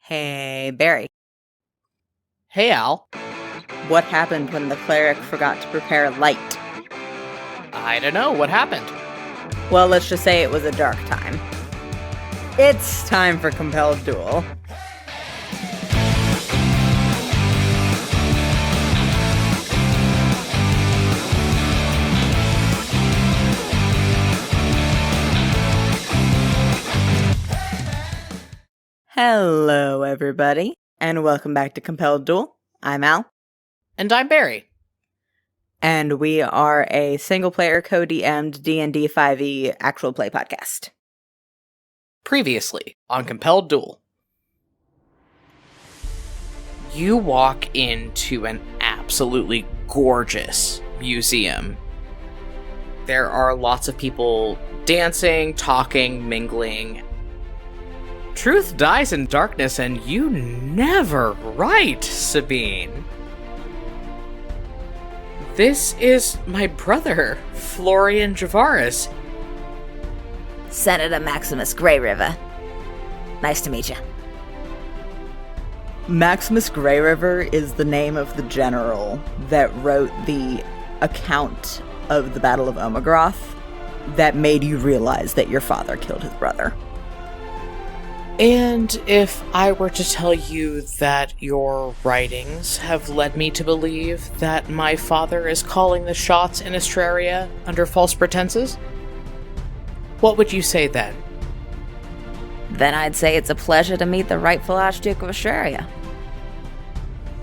Hey, Barry. Hey, Al. What happened when the cleric forgot to prepare light? I don't know. What happened? Well, let's just say it was a dark time. It's time for Compelled Duel. Hello, everybody, and welcome back to Compelled Duel. I'm Al. And I'm Barry. And we are a single-player co-DM'd D&D 5e actual play podcast. Previously on Compelled Duel. You walk into an absolutely gorgeous museum. There are lots of people dancing, talking, mingling. Truth dies in darkness, and you never write, Sabine. This is my brother, Florian Javaris. Senator Maximus Greyriver. Nice to meet you. Maximus Greyriver is the name of the general that wrote the account of the Battle of Omegroth that made you realize that your father killed his brother. And if I were to tell you that your writings have led me to believe that my father is calling the shots in Astraria under false pretenses, what would you say then? Then I'd say it's a pleasure to meet the rightful Archduke of Astraria.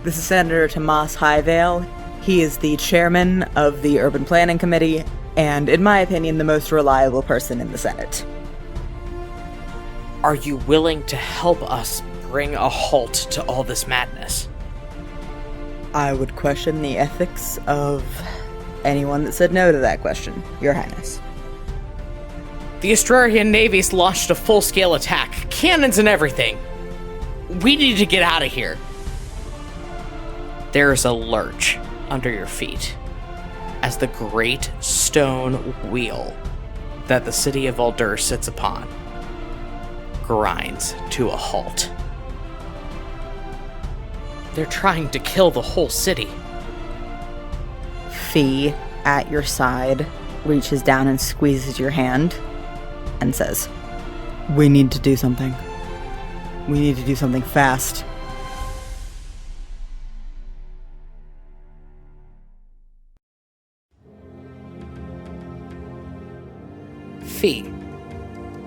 This is Senator Tomas Highvale. He is the chairman of the Urban Planning Committee, and in my opinion, the most reliable person in the Senate. Are you willing to help us bring a halt to all this madness? I would question the ethics of anyone that said no to that question, Your Highness. The Astrarian Navy's launched a full-scale attack, cannons and everything. We need to get out of here. There's a lurch under your feet as the great stone wheel that the city of Voldhur sits upon grinds to a halt. They're trying to kill the whole city. Fee, at your side, reaches down and squeezes your hand and says, "We need to do something. We need to do something fast." Fee,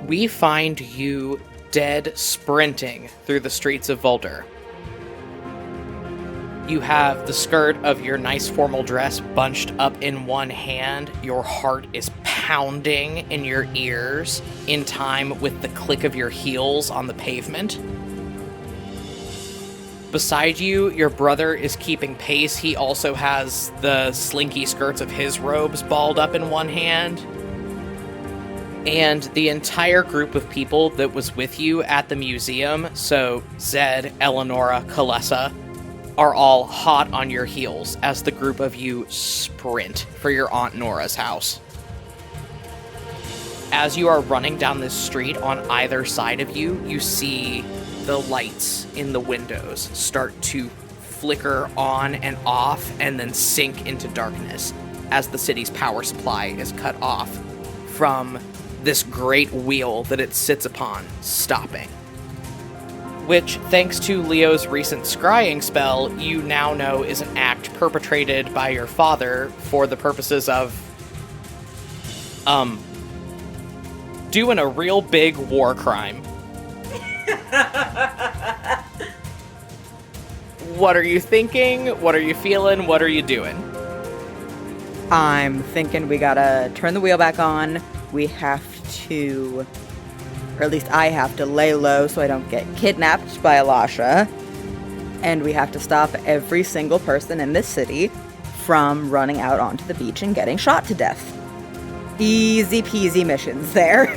we find you dead sprinting through the streets of Voldhur. You have the skirt of your nice formal dress bunched up in one hand. Your heart is pounding in your ears in time with the click of your heels on the pavement. Beside you, your brother is keeping pace. He also has the slinky skirts of his robes balled up in one hand. And the entire group of people that was with you at the museum, so Zed, Eleonora, Kalessa, are all hot on your heels as the group of you sprint for your Aunt Nora's house. As you are running down this street on either side of you, you see the lights in the windows start to flicker on and off and then sink into darkness as the city's power supply is cut off from this great wheel that it sits upon, stopping. Which, thanks to Leo's recent scrying spell, you now know is an act perpetrated by your father for the purposes of, doing a real big war crime. What are you thinking? What are you feeling? What are you doing? I'm thinking we gotta turn the wheel back on. We have to, or at least I have to lay low so I don't get kidnapped by Alasha. And we have to stop every single person in this city from running out onto the beach and getting shot to death. Easy peasy missions there.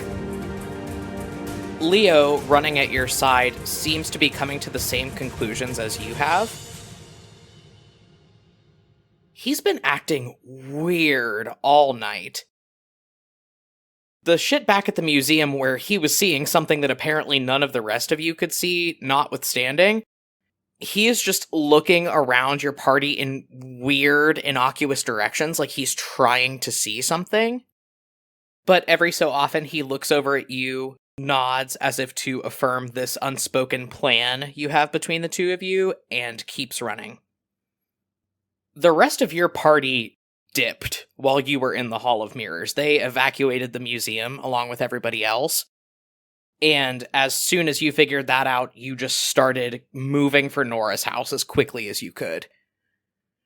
Leo, running at your side, seems to be coming to the same conclusions as you have. He's been acting weird all night. the shit back at the museum where he was seeing something that apparently none of the rest of you could see, notwithstanding, he is just looking around your party in weird, innocuous directions, like he's trying to see something. But every so often he looks over at you, nods as if to affirm this unspoken plan you have between the two of you, and keeps running. The rest of your party dipped while you were in the Hall of Mirrors. They evacuated the museum along with everybody else. And as soon as you figured that out, you just started moving for Nora's house as quickly as you could.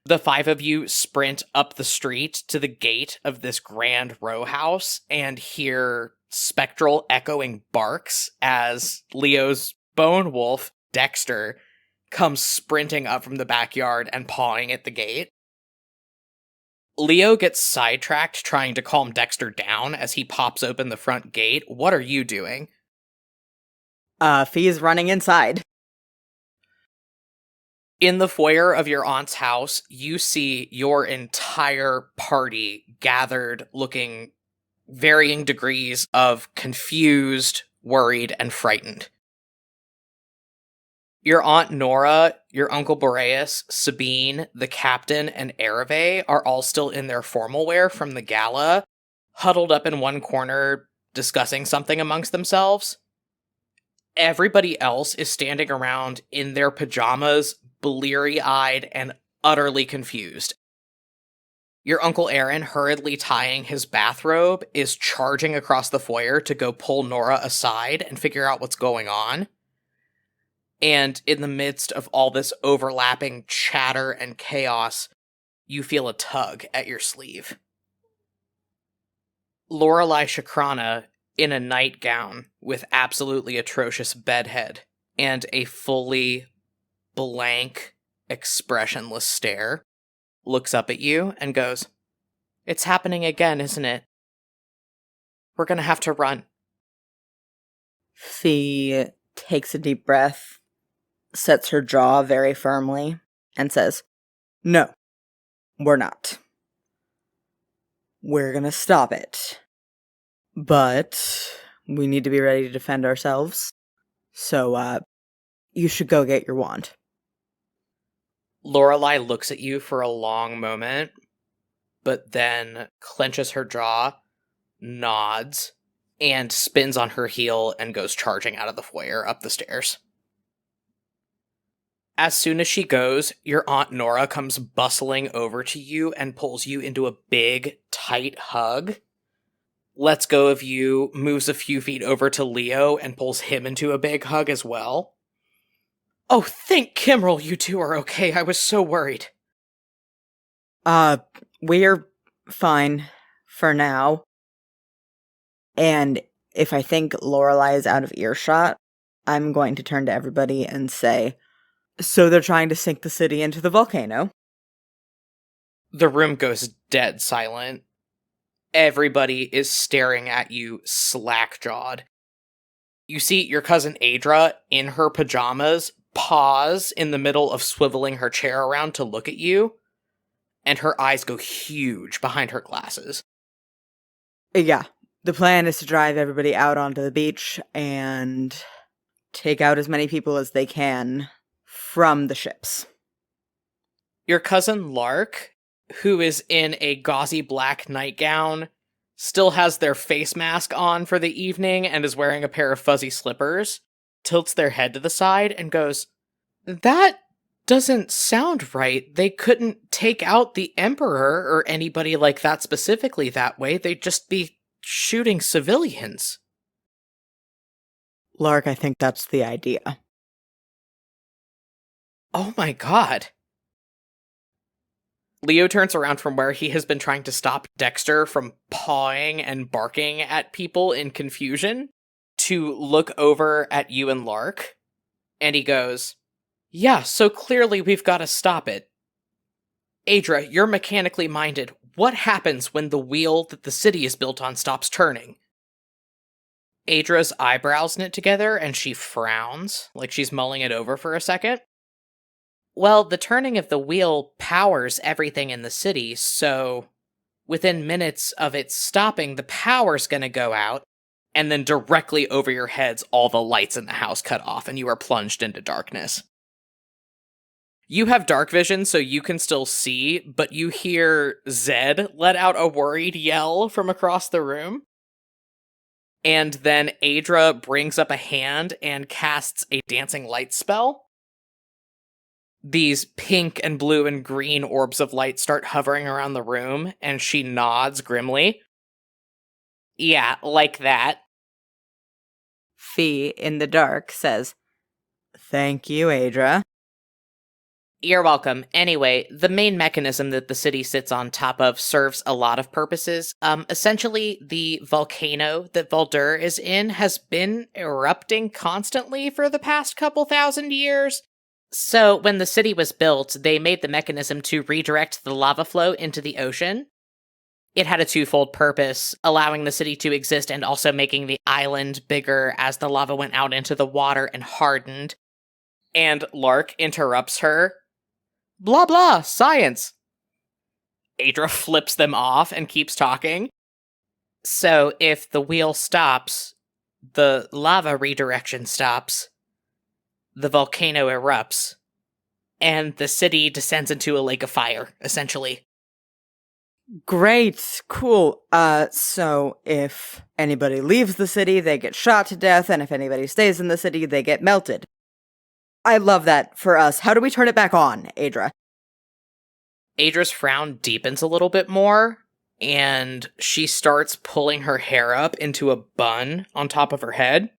The 5 of you sprint up the street to the gate of this grand row house and hear spectral echoing barks as Leo's bone wolf, Dexter, comes sprinting up from the backyard and pawing at the gate. Leo gets sidetracked trying to calm Dexter down as he pops open the front gate. What are you doing? Fee's running inside. In the foyer of your aunt's house, you see your entire party gathered looking varying degrees of confused, worried, and frightened. Your Aunt Nora, your Uncle Boreas, Sabine, the Captain, and Ereve are all still in their formal wear from the gala, huddled up in one corner, discussing something amongst themselves. Everybody else is standing around in their pajamas, bleary-eyed and utterly confused. Your Uncle Aaron, hurriedly tying his bathrobe, is charging across the foyer to go pull Nora aside and figure out what's going on. And in the midst of all this overlapping chatter and chaos, you feel a tug at your sleeve. Lorelei Shakrana, in a nightgown with absolutely atrocious bedhead and a fully blank, expressionless stare, looks up at you and goes, "It's happening again, isn't it? We're gonna have to run." Fee takes a deep breath, sets her jaw very firmly, and says, "No, we're not. We're gonna stop it. But we need to be ready to defend ourselves. So, you should go get your wand." Lorelei looks at you for a long moment, but then clenches her jaw, nods, and spins on her heel and goes charging out of the foyer up the stairs. As soon as she goes, your Aunt Nora comes bustling over to you and pulls you into a big, tight hug, lets go of you, moves a few feet over to Leo, and pulls him into a big hug as well. "Oh, thank Kimmerl you two are okay. I was so worried." We're fine for now. And if I think Lorelei is out of earshot, I'm going to turn to everybody and say, "So they're trying to sink the city into the volcano?" The room goes dead silent. Everybody is staring at you slack-jawed. You see your cousin Aydra, in her pajamas, pause in the middle of swiveling her chair around to look at you, and her eyes go huge behind her glasses. Yeah, the plan is to drive everybody out onto the beach and take out as many people as they can from the ships. Your cousin Lark, who is in a gauzy black nightgown, still has their face mask on for the evening and is wearing a pair of fuzzy slippers, tilts their head to the side and goes, "That doesn't sound right. They couldn't take out the Emperor or anybody like that specifically that way. They'd just be shooting civilians." Lark, I think that's the idea. Oh my god. Leo turns around from where he has been trying to stop Dexter from pawing and barking at people in confusion to look over at you and Lark, and he goes, "Yeah, so clearly we've got to stop it. Aydra, you're mechanically minded. What happens when the wheel that the city is built on stops turning?" Aydra's eyebrows knit together and she frowns, like she's mulling it over for a second. "Well, the turning of the wheel powers everything in the city, so within minutes of it stopping, the power's gonna go out, and then directly over your heads, all the lights in the house cut off, and you are plunged into darkness. You have dark vision, so you can still see, but you hear Zed let out a worried yell from across the room. And then Aydra brings up a hand and casts a dancing light spell. These pink and blue and green orbs of light start hovering around the room, and she nods grimly. Yeah, like that. Fee, in the dark, says, "Thank you, Aydra." You're welcome. Anyway, the main mechanism that the city sits on top of serves a lot of purposes. Essentially, the volcano that Voldhur is in has been erupting constantly for the past couple thousand years. So when the city was built, they made the mechanism to redirect the lava flow into the ocean. It had a twofold purpose, allowing the city to exist and also making the island bigger as the lava went out into the water and hardened. And Lark interrupts her. Blah blah, science! Aydra flips them off and keeps talking. So if the wheel stops, the lava redirection stops, the volcano erupts, and the city descends into a lake of fire, essentially. Great, cool. So if anybody leaves the city, they get shot to death, and if anybody stays in the city, they get melted. I love that for us. How do we turn it back on, Aydra? Aydra's frown deepens a little bit more, and she starts pulling her hair up into a bun on top of her head.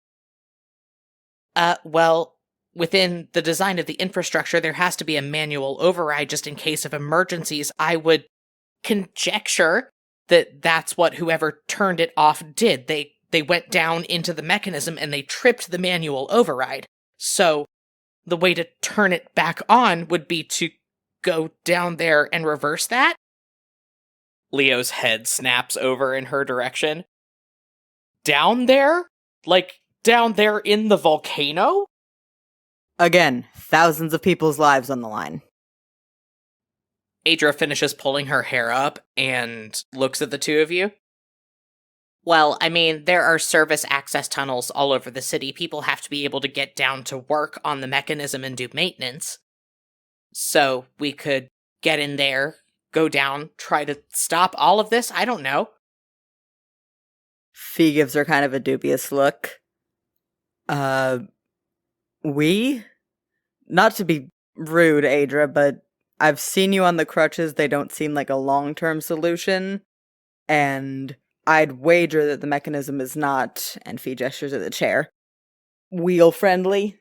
Well, within the design of the infrastructure, there has to be a manual override just in case of emergencies. I would conjecture that that's what whoever turned it off did. They went down into the mechanism and they tripped the manual override. So the way to turn it back on would be to go down there and reverse that. Leo's head snaps over in her direction. Down there? Like, down there in the volcano? Again, thousands of people's lives on the line. Aydra finishes pulling her hair up and looks at the two of you. Well, I mean, there are service access tunnels all over the city. People have to be able to get down to work on the mechanism and do maintenance. So we could get in there, go down, try to stop all of this. I don't know. Fee gives her kind of a dubious look. We? Not to be rude, Aydra, but I've seen you on the crutches. They don't seem like a long-term solution. And I'd wager that the mechanism is not, and Fee gestures at the chair, wheel-friendly.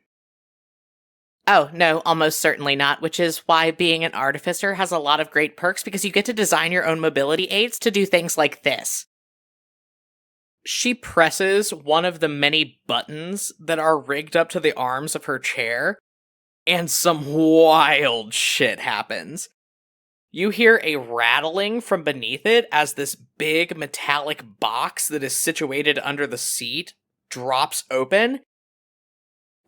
Oh, no, almost certainly not, which is why being an artificer has a lot of great perks, because you get to design your own mobility aids to do things like this. She presses one of the many buttons that are rigged up to the arms of her chair, and some wild shit happens. You hear a rattling from beneath it as this big metallic box that is situated under the seat drops open,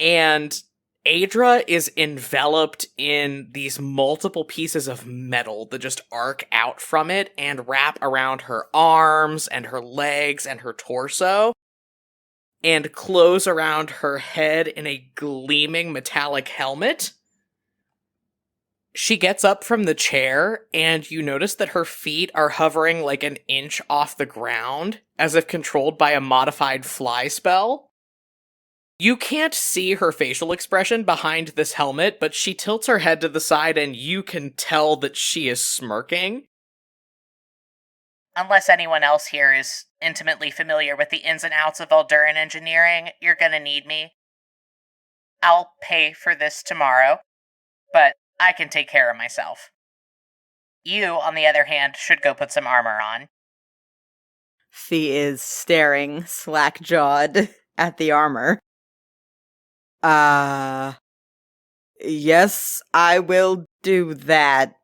and Aydra is enveloped in these multiple pieces of metal that just arc out from it and wrap around her arms and her legs and her torso, and close around her head in a gleaming metallic helmet. She gets up from the chair, and you notice that her feet are hovering like an inch off the ground, as if controlled by a modified fly spell. You can't see her facial expression behind this helmet, but she tilts her head to the side and you can tell that she is smirking. Unless anyone else here is intimately familiar with the ins and outs of Voldhuran engineering, you're gonna need me. I'll pay for this tomorrow, but I can take care of myself. You, on the other hand, should go put some armor on. Fee is staring, slack-jawed, at the armor. Yes, I will do that.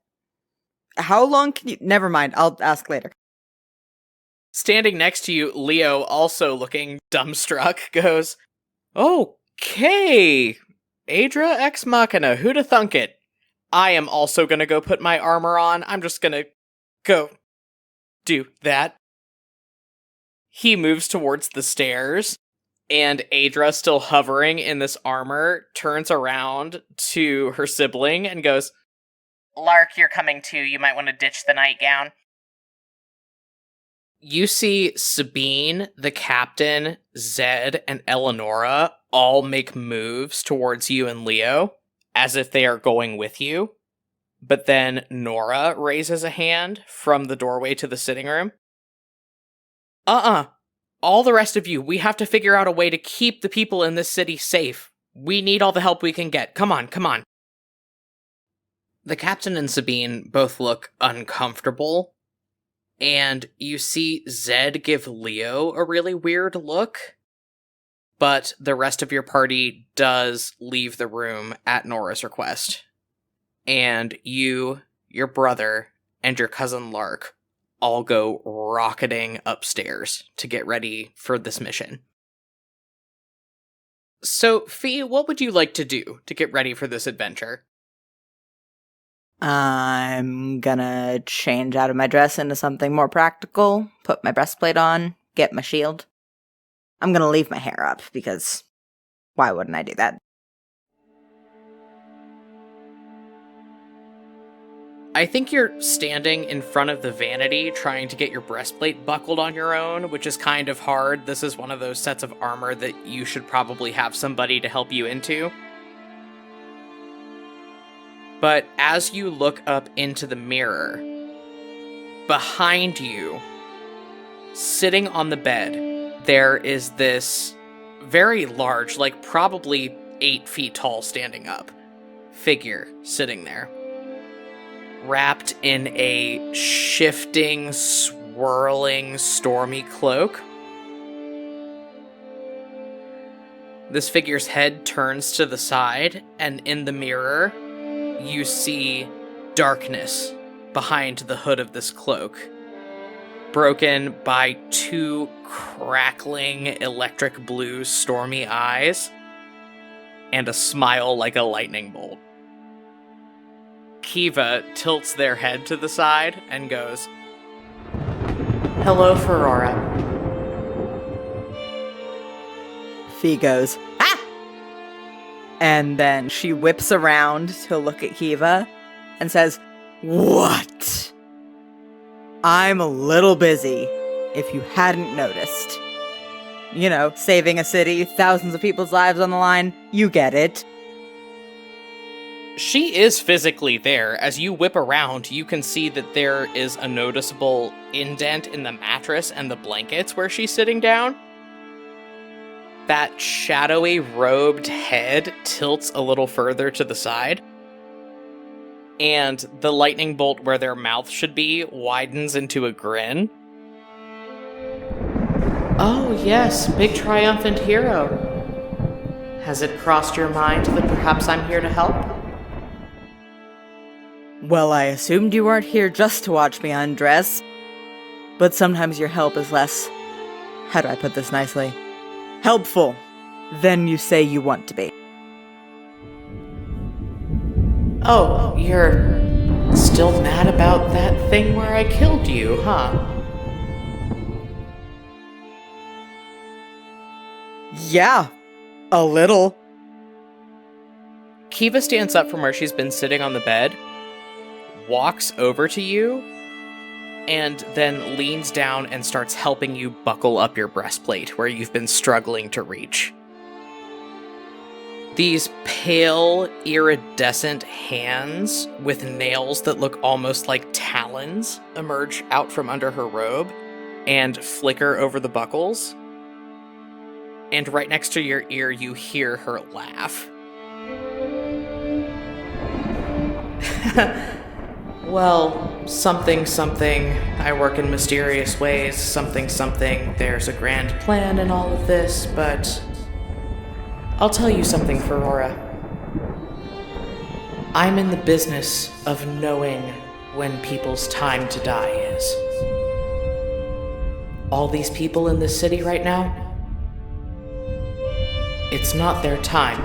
How long can you— never mind, I'll ask later. Standing next to you, Leo, also looking dumbstruck, goes, Okay, Aydra ex machina, who'da thunk it? I am also gonna go put my armor on. I'm just gonna go do that. He moves towards the stairs, and Aydra, still hovering in this armor, turns around to her sibling and goes, Lark, you're coming too. You might want to ditch the nightgown. You see Sabine, the captain, Zed, and Eleonora all make moves towards you and Leo, as if they are going with you. But then Nora raises a hand from the doorway to the sitting room. All the rest of you, we have to figure out a way to keep the people in this city safe. We need all the help we can get. Come on. The captain and Sabine both look uncomfortable, and you see Zed give Leo a really weird look, but the rest of your party does leave the room at Nora's request. And you, your brother, and your cousin Lark all go rocketing upstairs to get ready for this mission. So, Fee, what would you like to do to get ready for this adventure? I'm gonna change out of my dress into something more practical, put my breastplate on, get my shield. I'm gonna leave my hair up, because why wouldn't I do that? I think you're standing in front of the vanity trying to get your breastplate buckled on your own, which is kind of hard. This is one of those sets of armor that you should probably have somebody to help you into. But as you look up into the mirror, behind you, sitting on the bed, there is this very large, like probably 8 feet tall standing up, figure sitting there, wrapped in a shifting, swirling, stormy cloak. This figure's head turns to the side, and in the mirror, you see darkness behind the hood of this cloak, broken by 2 crackling electric blue stormy eyes and a smile like a lightning bolt. Kiva tilts their head to the side and goes, Hello, Phirora. Fee goes, ah! And then she whips around to look at Kiva and says, What? I'm a little busy, if you hadn't noticed. You know, saving a city, thousands of people's lives on the line, you get it. She is physically there. As you whip around, you can see that there is a noticeable indent in the mattress and the blankets where she's sitting down. That shadowy robed head tilts a little further to the side, and the lightning bolt where their mouth should be widens into a grin. Oh yes, big triumphant hero. Has it crossed your mind that perhaps I'm here to help? Well, I assumed you weren't here just to watch me undress, but sometimes your help is less, how do I put this nicely, helpful than you say you want to be. Oh, you're still mad about that thing where I killed you, huh? Yeah, a little. Kiva stands up from where she's been sitting on the bed, walks over to you, and then leans down and starts helping you buckle up your breastplate where you've been struggling to reach. These pale, iridescent hands with nails that look almost like talons emerge out from under her robe and flicker over the buckles. And right next to your ear, you hear her laugh. Well, something, I work in mysterious ways, something, there's a grand plan in all of this, but I'll tell you something, Phirora. I'm in the business of knowing when people's time to die is. All these people in this city right now, it's not their time.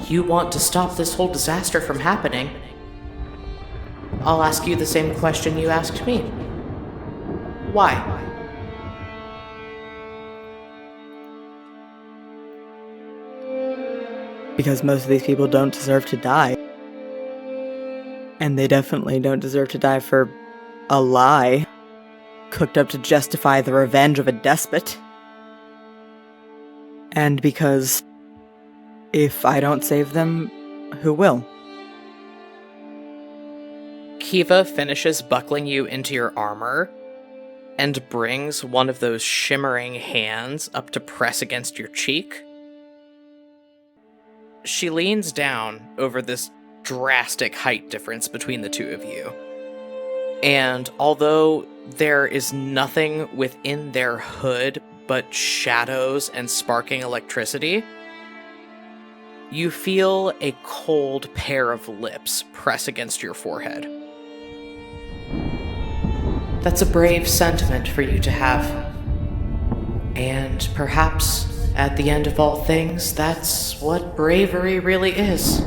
You want to stop this whole disaster from happening. I'll ask you the same question you asked me. Why? Because most of these people don't deserve to die. And they definitely don't deserve to die for a lie, cooked up to justify the revenge of a despot. And because if I don't save them, who will? Kiva finishes buckling you into your armor and brings one of those shimmering hands up to press against your cheek. She leans down over this drastic height difference between the two of you. And although there is nothing within their hood but shadows and sparking electricity, you feel a cold pair of lips press against your forehead. That's a brave sentiment for you to have. And perhaps, at the end of all things, that's what bravery really is.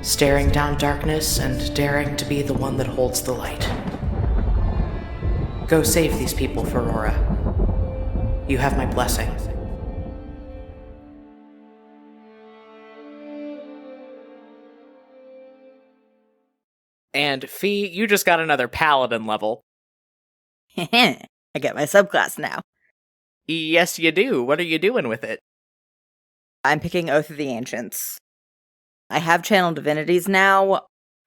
Staring down darkness and daring to be the one that holds the light. Go save these people, Phirora. You have my blessing. And Fee, you just got another paladin level. I get my subclass now. Yes, you do. What are you doing with it? I'm picking Oath of the Ancients. I have channeled divinities now.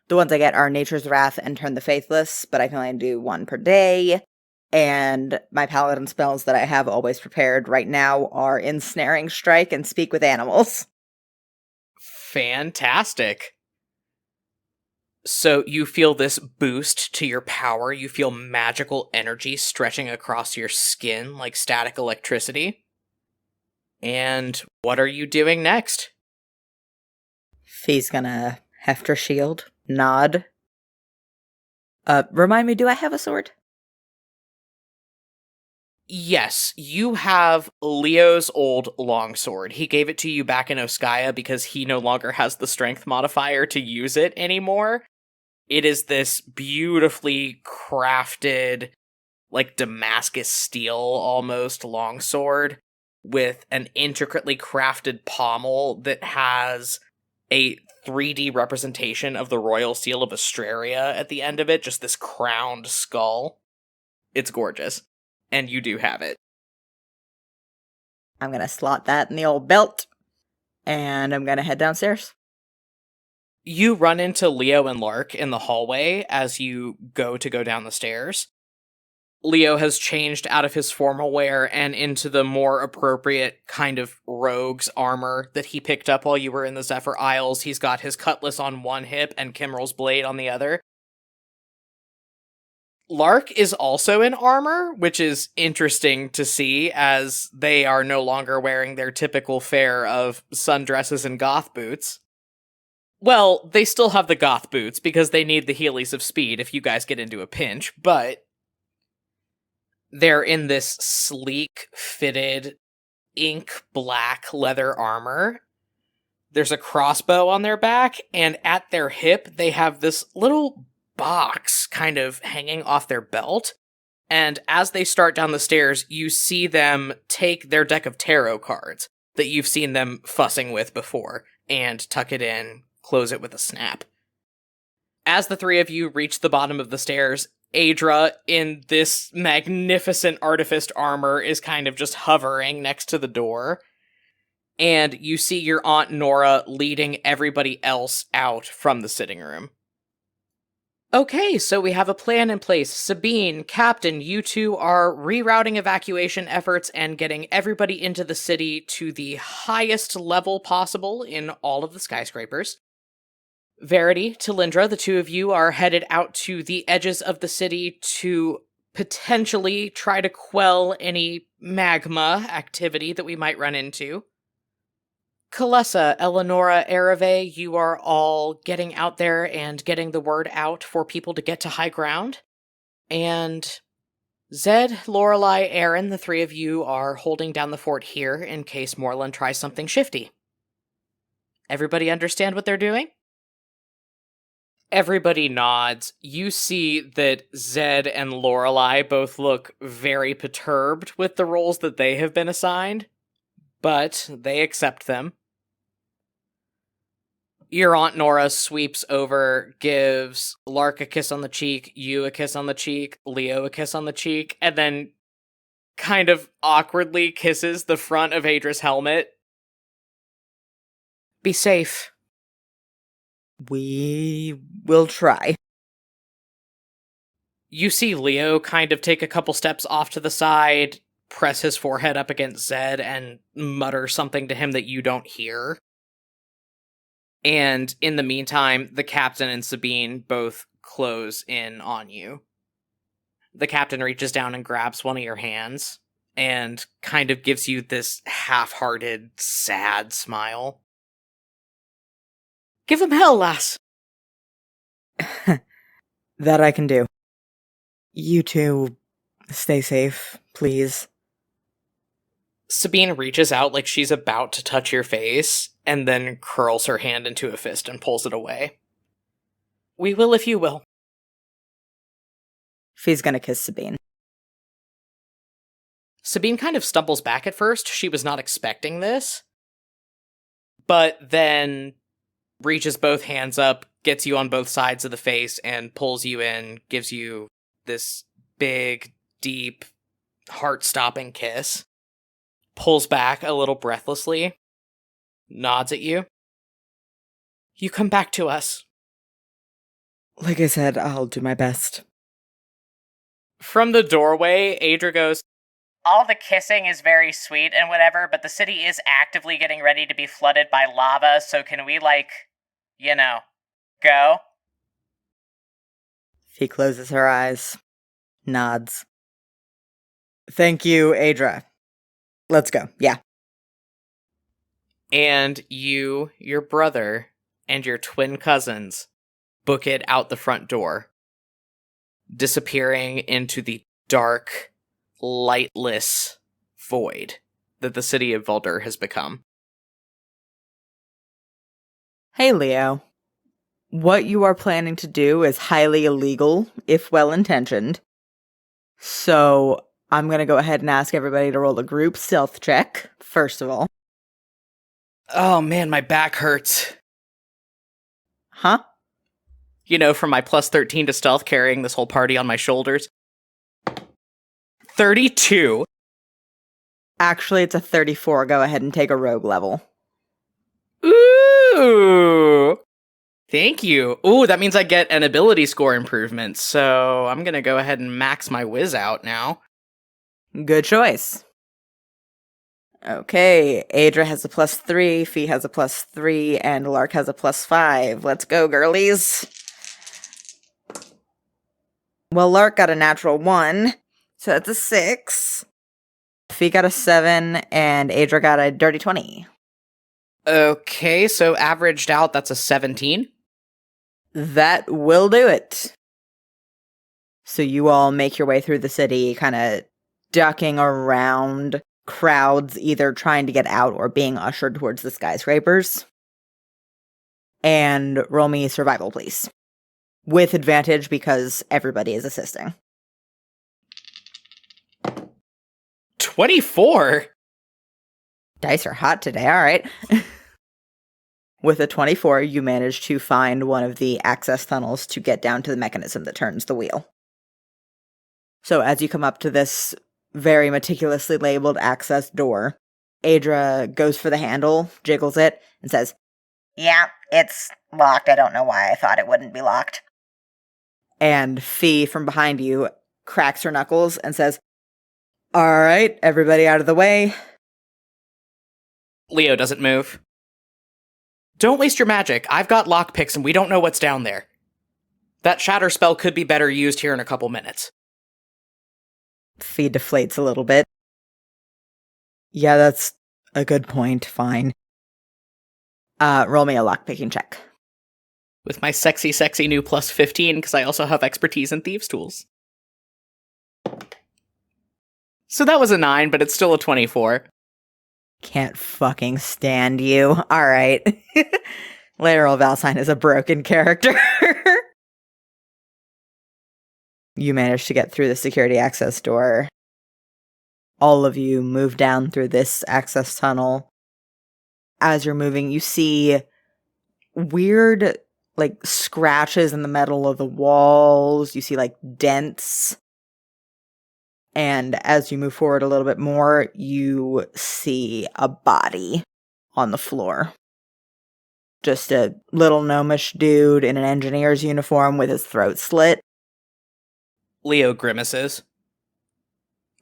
The ones I get are Nature's Wrath and Turn the Faithless, but I can only do one per day. And my paladin spells that I have always prepared right now are Ensnaring Strike and Speak with Animals. Fantastic. So you feel this boost to your power. You feel magical energy stretching across your skin like static electricity. And what are you doing next? Fee's gonna heft her shield, nod. Remind me, do I have a sword? Yes, you have Leo's old longsword. He gave it to you back in Oskaya because he no longer has the strength modifier to use it anymore. It is this beautifully crafted, like Damascus steel almost longsword with an intricately crafted pommel that has a 3D representation of the royal seal of Australia at the end of it, just this crowned skull. It's gorgeous. And you do have it. I'm gonna slot that in the old belt, and I'm gonna head downstairs. You run into Leo and Lark in the hallway as you go down the stairs. Leo has changed out of his formal wear and into the more appropriate kind of rogue's armor that he picked up while you were in the Zephyr Isles. He's got his cutlass on one hip and Kimrel's blade on the other. Lark is also in armor, which is interesting to see as they are no longer wearing their typical fare of sundresses and goth boots. Well, they still have the goth boots because they need the Heelys of Speed if you guys get into a pinch, but they're in this sleek, fitted, ink black leather armor. There's a crossbow on their back, and at their hip, they have this little box kind of hanging off their belt. And as they start down the stairs, you see them take their deck of tarot cards that you've seen them fussing with before and tuck it in, close it with a snap. As the three of you reach the bottom of the stairs, Aydra, in this magnificent artificed armor, is kind of just hovering next to the door. And you see your Aunt Nora leading everybody else out from the sitting room. Okay, so we have a plan in place. Sabine, Captain, you two are rerouting evacuation efforts and getting everybody into the city to the highest level possible in all of the skyscrapers. Verity, Talindra, the two of you are headed out to the edges of the city to potentially try to quell any magma activity that we might run into. Kalessa, Eleonora, Ereve, you are all getting out there and getting the word out for people to get to high ground. And Zed, Lorelei, Aaron, the three of you are holding down the fort here in case Morlin tries something shifty. Everybody understand what they're doing? Everybody nods. You see that Zed and Lorelei both look very perturbed with the roles that they have been assigned, but they accept them. Your Aunt Nora sweeps over, gives Lark a kiss on the cheek, you a kiss on the cheek, Leo a kiss on the cheek, and then kind of awkwardly kisses the front of Aydra's helmet. Be safe. We will try. You see Leo kind of take a couple steps off to the side, press his forehead up against Zed, and mutter something to him that you don't hear. And in the meantime, the captain and Sabine both close in on you. The captain reaches down and grabs one of your hands and kind of gives you this half-hearted, sad smile. Give him hell, lass! That I can do. You two, stay safe, please. Sabine reaches out like she's about to touch your face, and then curls her hand into a fist and pulls it away. We will if you will. Fee's gonna kiss Sabine. Sabine kind of stumbles back at first. She was not expecting this. But then reaches both hands up, gets you on both sides of the face, and pulls you in, gives you this big, deep, heart-stopping kiss. Pulls back a little breathlessly. Nods at you. You come back to us. Like I said, I'll do my best. From the doorway, Aydra goes, all the kissing is very sweet and whatever, but the city is actively getting ready to be flooded by lava, so can we, go? Fee closes her eyes, nods. Thank you, Aydra. Let's go, yeah. And you, your brother, and your twin cousins book it out the front door, disappearing into the dark, lightless void that the city of Voldhur has become. Hey, Leo. What you are planning to do is highly illegal, if well-intentioned. So, I'm gonna go ahead and ask everybody to roll a group stealth check, first of all. Oh man, my back hurts. Huh? You know, from my plus 13 to stealth carrying this whole party on my shoulders. 32. Actually, it's a 34. Go ahead and take a rogue level. Ooh! Thank you. Ooh, that means I get an ability score improvement, so I'm gonna go ahead and max my whiz out now. Good choice. Okay, Aydra has a +3, Fee has a +3, and Lark has a +5. Let's go, girlies. Well, Lark got a natural 1, so that's a 6. Fee got a 7, and Aydra got a dirty 20. Okay, so averaged out, that's a 17. That will do it. So you all make your way through the city, kind of ducking around crowds, either trying to get out or being ushered towards the skyscrapers. And roll me survival, please. With advantage, because everybody is assisting. 24? Dice are hot today, alright. With a 24, you manage to find one of the access tunnels to get down to the mechanism that turns the wheel. So as you come up to this very meticulously labeled access door, Aydra goes for the handle, jiggles it, and says, Yeah, it's locked. I don't know why I thought it wouldn't be locked. and Fee from behind you cracks her knuckles and says, Alright, everybody out of the way. Leo doesn't move. Don't waste your magic. I've got lockpicks and we don't know what's down there. That shatter spell could be better used here in a couple minutes. Fee deflates a little bit. Yeah, that's a good point. Fine. Roll me a lockpicking check. With my sexy new plus 15, because I also have expertise in thieves' tools. So that was a 9, but it's still a 24. Can't fucking stand you. Alright. Morlin Valcyne is a broken character. You manage to get through the security access door. All of you move down through this access tunnel. As you're moving, you see weird, like, scratches in the metal of the walls. You see, like, dents. And as you move forward a little bit more, you see a body on the floor. Just a little gnomish dude in an engineer's uniform with his throat slit. Leo grimaces.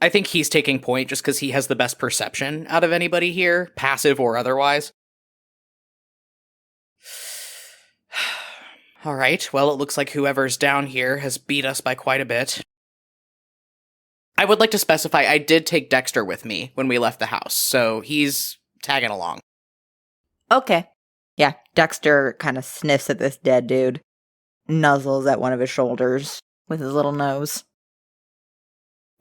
I think he's taking point just because he has the best perception out of anybody here, passive or otherwise. All right, well, it looks like whoever's down here has beat us by quite a bit. I would like to specify I did take Dexter with me when we left the house, so he's tagging along. Okay. Yeah, Dexter kind of sniffs at this dead dude, nuzzles at one of his shoulders with his little nose.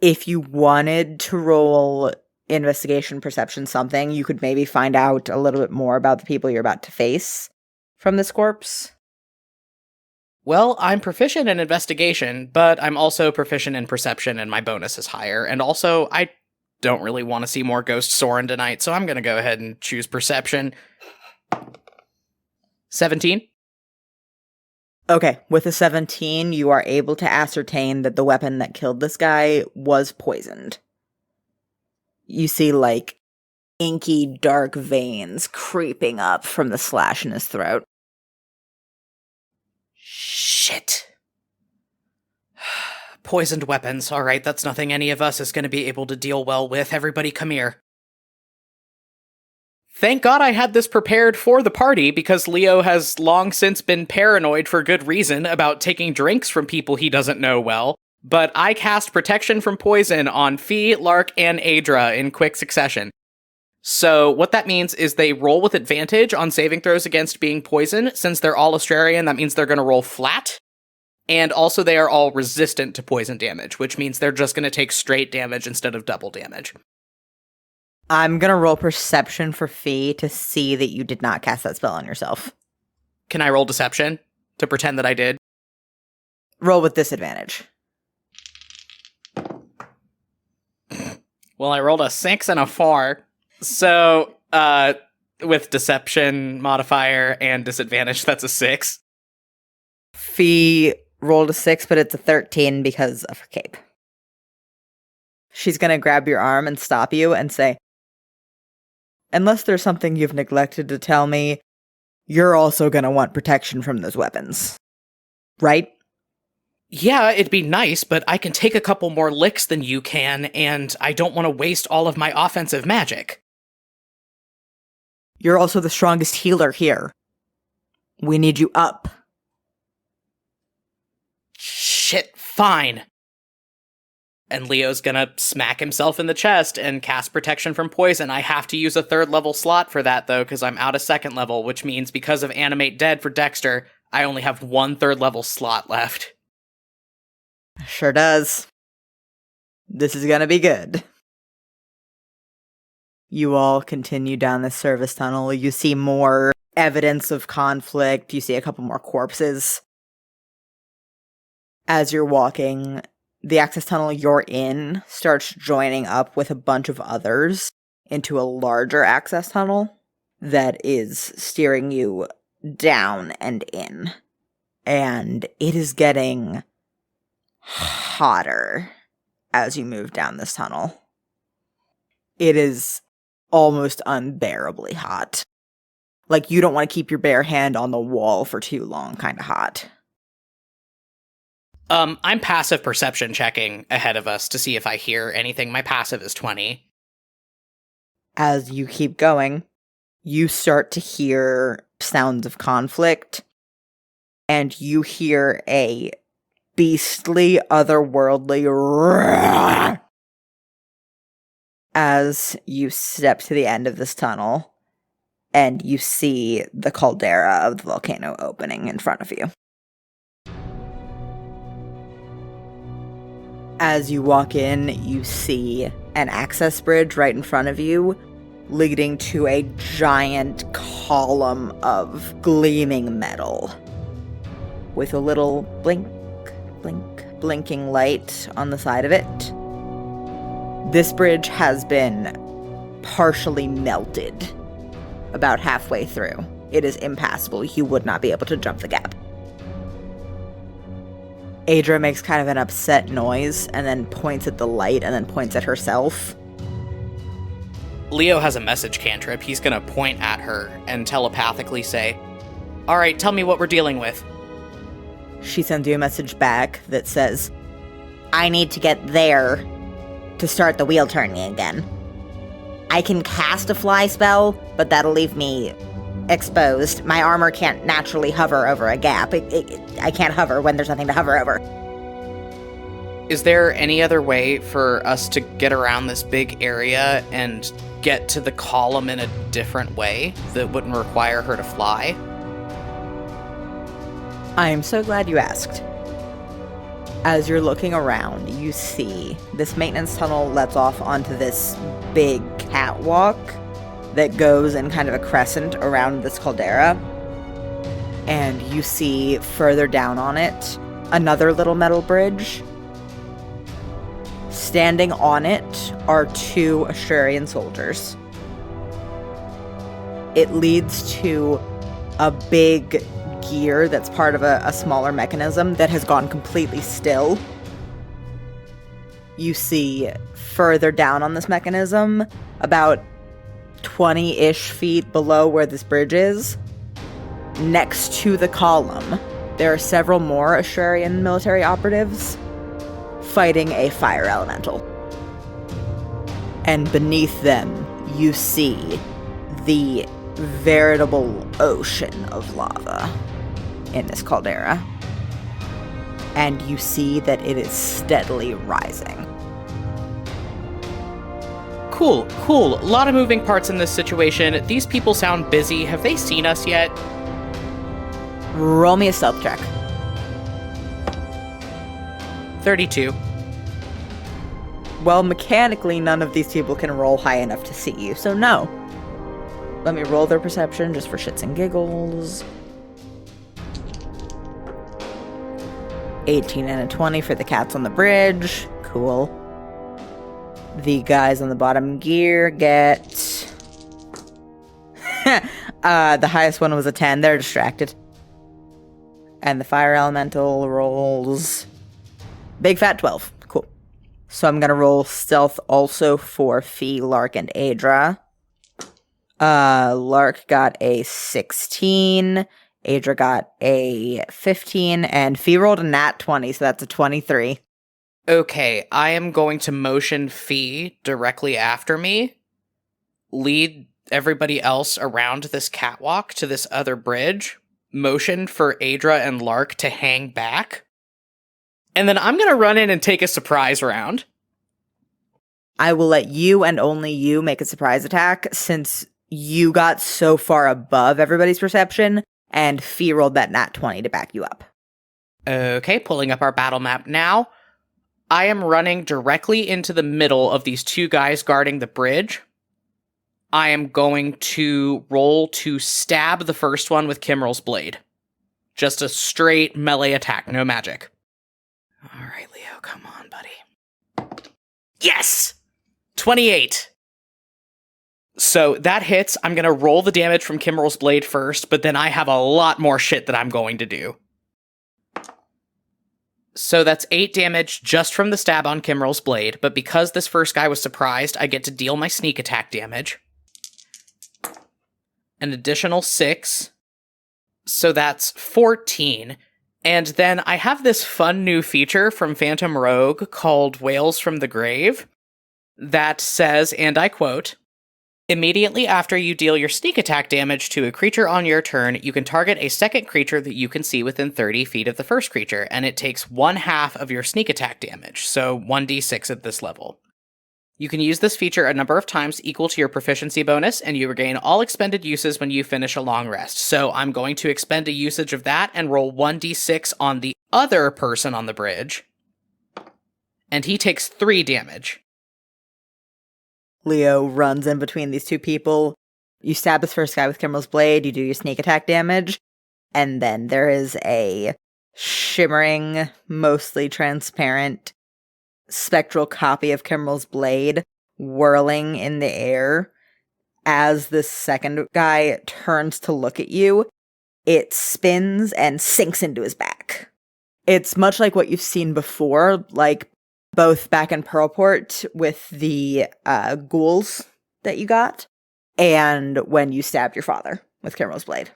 If you wanted to roll investigation, perception, something, you could maybe find out a little bit more about the people you're about to face from this corpse. Well, I'm proficient in investigation, but I'm also proficient in perception and my bonus is higher. And also, I don't really want to see more ghosts soaring tonight, so I'm going to go ahead and choose perception. 17. Okay, with a 17, you are able to ascertain that the weapon that killed this guy was poisoned. You see, like, inky dark veins creeping up from the slash in his throat. Shit. Poisoned weapons. All right, that's nothing any of us is going to be able to deal well with. Everybody come here. Thank God I had this prepared for the party, because Leo has long since been paranoid for good reason about taking drinks from people he doesn't know well. But I cast protection from poison on Fee, Lark, and Aydra in quick succession. So what that means is they roll with advantage on saving throws against being poisoned. Since they're all Australian, that means they're going to roll flat. And also they are all resistant to poison damage, which means they're just going to take straight damage instead of double damage. I'm gonna roll perception for Fee to see that you did not cast that spell on yourself. Can I roll deception to pretend that I did? Roll with disadvantage. Well, I rolled a 6 and a 4. So, with deception modifier and disadvantage, that's a 6. Fee rolled a 6, but it's a 13 because of her cape. She's gonna grab your arm and stop you and say, unless there's something you've neglected to tell me, you're also gonna want protection from those weapons. Right? Yeah, it'd be nice, but I can take a couple more licks than you can, and I don't want to waste all of my offensive magic. You're also the strongest healer here. We need you up. Shit, fine. And Leo's gonna smack himself in the chest and cast protection from poison. I have to use a 3rd level slot for that, though, because I'm out of 2nd level, which means because of Animate Dead for Dexter, I only have 1 3rd level slot left. Sure does. This is gonna be good. You all continue down this service tunnel. You see more evidence of conflict. You see a couple more corpses. As you're walking, the access tunnel you're in starts joining up with a bunch of others into a larger access tunnel that is steering you down and in. And it is getting hotter as you move down this tunnel. It is almost unbearably hot. Like, you don't want to keep your bare hand on the wall for too long kind of hot. I'm passive perception checking ahead of us to see if I hear anything. My passive is 20. As you keep going, you start to hear sounds of conflict, and you hear a beastly, otherworldly roar as you step to the end of this tunnel, and you see the caldera of the volcano opening in front of you. As you walk in, you see an access bridge right in front of you, leading to a giant column of gleaming metal, with a little blink, blink, blinking light on the side of it. This bridge has been partially melted about halfway through. It is impassable. You would not be able to jump the gap. Aydra makes kind of an upset noise and then points at the light and then points at herself. Leo has a message cantrip. He's gonna point at her and telepathically say, "All right, tell me what we're dealing with." She sends you a message back that says, "I need to get there to start the wheel turning again. I can cast a fly spell, but that'll leave me exposed. My armor can't naturally hover over a gap. I can't hover when there's nothing to hover over." Is there any other way for us to get around this big area and get to the column in a different way that wouldn't require her to fly? I am so glad you asked. As you're looking around, you see this maintenance tunnel lets off onto this big catwalk that goes in kind of a crescent around this caldera. And you see further down on it another little metal bridge. Standing on it are 2 Ashurian soldiers. It leads to a big gear that's part of a smaller mechanism that has gone completely still. You see further down on this mechanism, about 20-ish feet below where this bridge is, next to the column, there are several more Ashurian military operatives fighting a fire elemental. And beneath them, you see the veritable ocean of lava in this caldera. And you see that it is steadily rising. Cool. A lot of moving parts in this situation. These people sound busy. Have they seen us yet? Roll me a stealth check. 32. Well, mechanically, none of these people can roll high enough to see you, so no. Let me roll their perception just for shits and giggles. 18 and a 20 for the cats on the bridge. Cool. The guys on the bottom gear get... the highest one was a 10. They're distracted. And the fire elemental rolls... Big fat 12. Cool. So I'm gonna roll stealth also for Fee, Lark, and Aydra. Lark got a 16, Aydra got a 15, and Fee rolled a nat 20, so that's a 23. Okay, I am going to motion Fee directly after me, lead everybody else around this catwalk to this other bridge, motion for Aydra and Lark to hang back, and then I'm going to run in and take a surprise round. I will let you and only you make a surprise attack, since you got so far above everybody's perception, and Fee rolled that nat 20 to back you up. Okay, pulling up our battle map now. I am running directly into the middle of these 2 guys guarding the bridge. I am going to roll to stab the first one with Kimrel's blade. Just a straight melee attack, no magic. All right, Leo, come on, buddy. Yes! 28. So that hits. I'm going to roll the damage from Kimrel's blade first, but then I have a lot more shit that I'm going to do. So that's 8 damage just from the stab on Kimrel's blade, but because this first guy was surprised, I get to deal my sneak attack damage. An additional 6. So that's 14. And then I have this fun new feature from Phantom Rogue called Wails from the Grave that says, and I quote, "Immediately after you deal your sneak attack damage to a creature on your turn, you can target a second creature that you can see within 30 feet of the first creature, and it takes 1/2 of your sneak attack damage, so 1d6 at this level. You can use this feature a number of times equal to your proficiency bonus, and you regain all expended uses when you finish a long rest. So I'm going to expend a usage of that and roll 1d6 on the other person on the bridge, and he takes 3 damage. Leo runs in between these 2 people. You stab this first guy with Kimrel's blade, you do your sneak attack damage, and then there is a shimmering, mostly transparent, spectral copy of Kimrel's blade whirling in the air. As this second guy turns to look at you, it spins and sinks into his back. It's much like what you've seen before, like both back in Pearlport with the ghouls that you got, and when you stabbed your father with Kimrel's blade.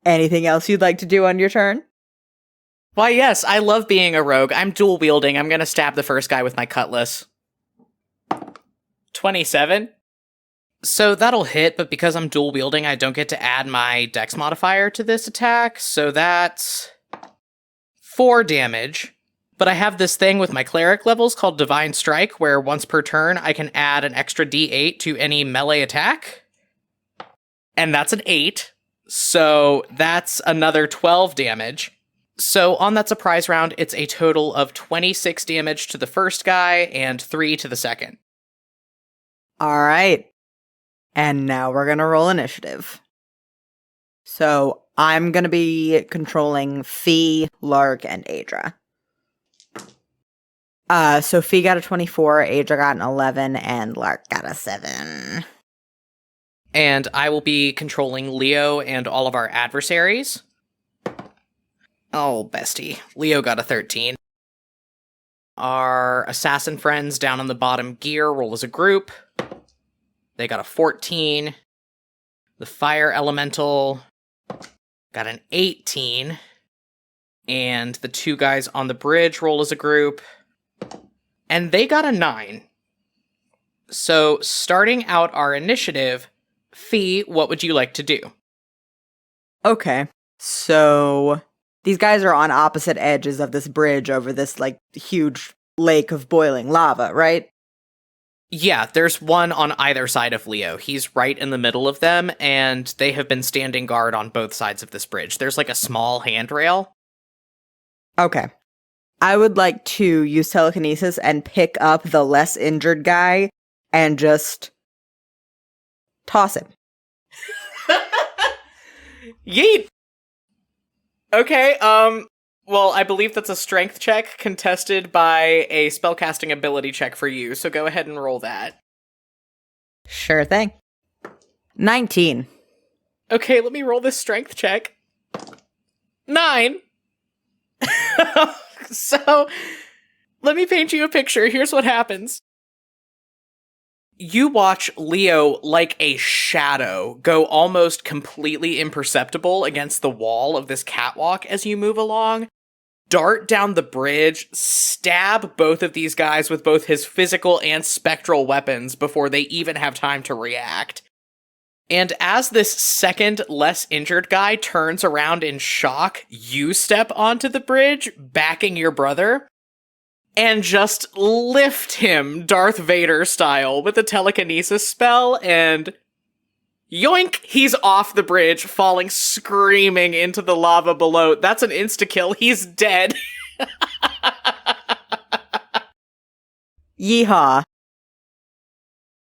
Anything else you'd like to do on your turn? Why, yes, I love being a rogue. I'm dual wielding. I'm going to stab the first guy with my cutlass. 27. So that'll hit, but because I'm dual wielding, I don't get to add my dex modifier to this attack. So that's 4 damage. But I have this thing with my cleric levels called Divine Strike, where once per turn, I can add an extra d8 to any melee attack. And that's an 8. So that's another 12 damage. So on that surprise round, it's a total of 26 damage to the first guy and 3 to the second. All right. And now we're going to roll initiative. So I'm going to be controlling Fee, Lark, and Aydra. So Fee got a 24, Aydra got an 11, and Lark got a 7. And I will be controlling Leo and all of our adversaries. Oh, bestie. Leo got a 13. Our assassin friends down on the bottom gear roll as a group. They got a 14. The fire elemental got an 18. And the 2 guys on the bridge roll as a group. And they got a 9. So, starting out our initiative, Fee, what would you like to do? Okay. So these guys are on opposite edges of this bridge over this, like, huge lake of boiling lava, right? Yeah, there's one on either side of Leo. He's right in the middle of them, and they have been standing guard on both sides of this bridge. There's like a small handrail. Okay. I would like to use telekinesis and pick up the less injured guy and just toss him. Yeet! Okay, well, I believe that's a strength check contested by a spellcasting ability check for you, so go ahead and roll that. Sure thing. 19. Okay, let me roll this strength check. 9! So, let me paint you a picture. Here's what happens. You watch Leo, like a shadow, go almost completely imperceptible against the wall of this catwalk as you move along, dart down the bridge, stab both of these guys with both his physical and spectral weapons before they even have time to react. And as this second, less injured guy turns around in shock, you step onto the bridge, backing your brother, and just lift him Darth Vader style with a telekinesis spell, and yoink, he's off the bridge, falling screaming into the lava below. That's an insta-kill. He's dead. Yeehaw.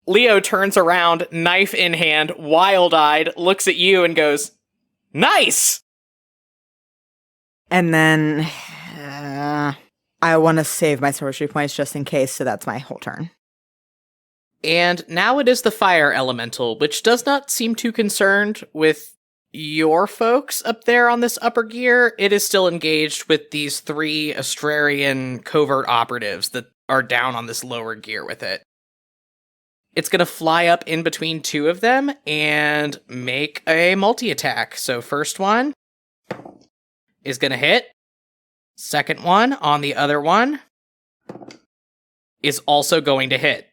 Leo turns around, knife in hand, wild-eyed, looks at you and goes, "Nice!" And then I want to save my sorcery points just in case, so that's my whole turn. And now it is the fire elemental, which does not seem too concerned with your folks up there on this upper gear. It is still engaged with these 3 Astrarian covert operatives that are down on this lower gear with it. It's going to fly up in between 2 of them and make a multi-attack. So first one is going to hit. Second one on the other one is also going to hit.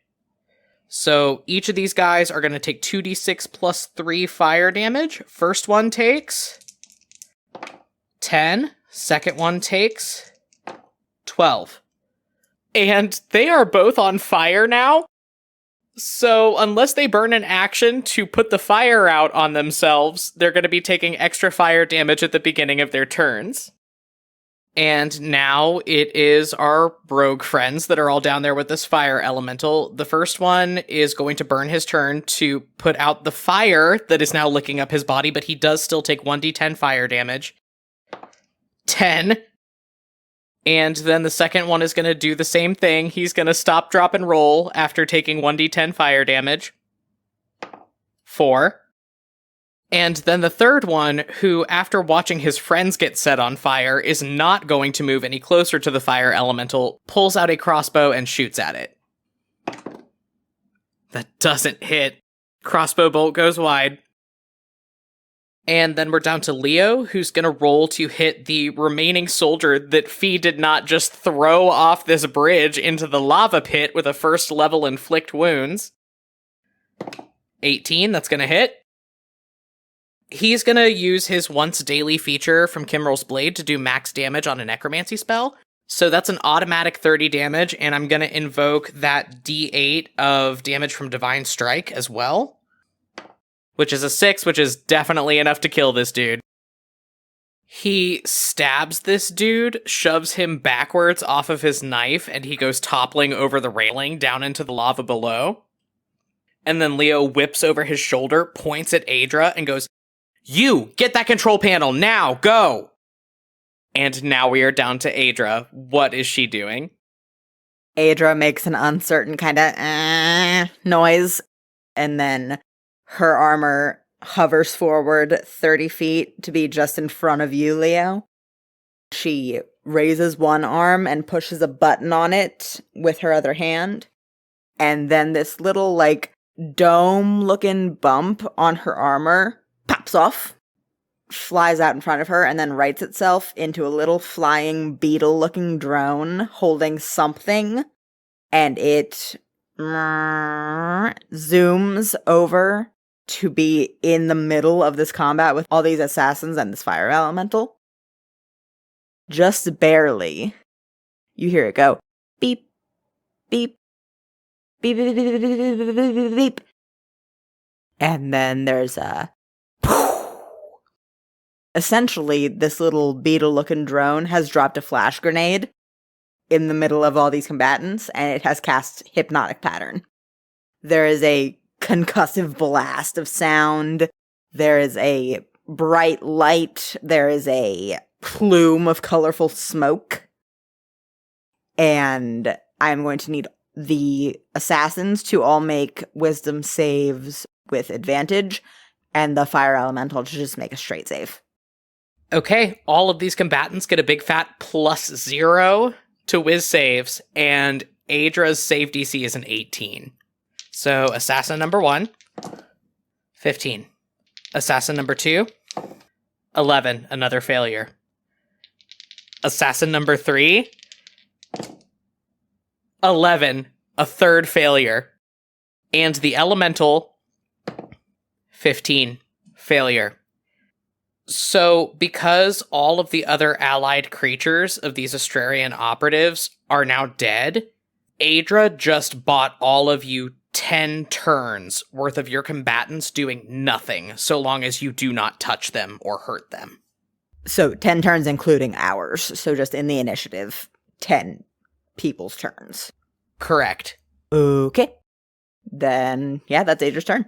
So each of these guys are going to take 2d6 plus 3 fire damage. First one takes 10. Second one takes 12. And they are both on fire now. So unless they burn an action to put the fire out on themselves, they're going to be taking extra fire damage at the beginning of their turns. And now it is our rogue friends that are all down there with this fire elemental. The first one is going to burn his turn to put out the fire that is now licking up his body, but he does still take 1d10 fire damage. 10. And then the second one is going to do the same thing. He's going to stop, drop, and roll after taking 1d10 fire damage. 4. And then the third one, who, after watching his friends get set on fire, is not going to move any closer to the fire elemental, pulls out a crossbow and shoots at it. That doesn't hit. Crossbow bolt goes wide. And then we're down to Leo, who's going to roll to hit the remaining soldier that Fee did not just throw off this bridge into the lava pit with a first level inflict wounds. 18, that's going to hit. He's going to use his once daily feature from Kimrel's Blade to do max damage on a necromancy spell. So that's an automatic 30 damage, and I'm going to invoke that d8 of damage from Divine Strike as well. Which is a 6, which is definitely enough to kill this dude. He stabs this dude, shoves him backwards off of his knife, and he goes toppling over the railing down into the lava below. And then Leo whips over his shoulder, points at Aydra, and goes, "You, get that control panel, now, go!" And now we are down to Aydra. What is she doing? Aydra makes an uncertain kind of noise, and then her armor hovers forward 30 feet to be just in front of you, Leo. She raises one arm and pushes a button on it with her other hand. And then this little, dome-looking bump on her armor pops off, flies out in front of her, and then rights itself into a little flying beetle-looking drone holding something. And it zooms over to be in the middle of this combat with all these assassins and this fire elemental. Just barely. You hear it go, beep, beep, beep, beep, beep, beep, beep, beep, beep. And then there's a essentially, this little beetle-looking drone has dropped a flash grenade in the middle of all these combatants, and it has cast Hypnotic Pattern. There is a concussive blast of sound. There is a bright light. There is a plume of colorful smoke. And I'm going to need the assassins to all make wisdom saves with advantage, and the fire elemental to just make a straight save. Okay, all of these combatants get a big fat +0 to whiz saves, and Aydra's save DC is an 18. So, assassin number 1, 15. Assassin number 2, 11, another failure. Assassin number 3, 11, a third failure. And the elemental, 15, failure. So, because all of the other allied creatures of these Astrarian operatives are now dead, Aydra just bought all of you 10 turns worth of your combatants doing nothing, so long as you do not touch them or hurt them. So 10 turns including ours, so just in the initiative, 10 people's turns. Correct. Okay. Then, yeah, that's Aydra's turn.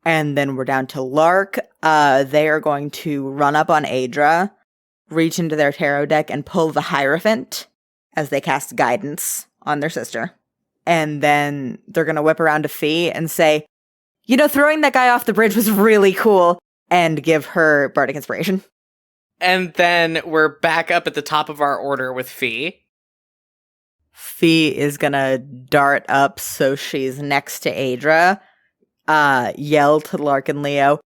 And then we're down to Lark. They are going to run up on Aydra, reach into their tarot deck, and pull the Hierophant as they cast Guidance on their sister. And then they're going to whip around to Fee and say, throwing that guy off the bridge was really cool, and give her Bardic Inspiration. And then we're back up at the top of our order with Fee. Fee is going to dart up so she's next to Aydra. Yell to Lark and Leo,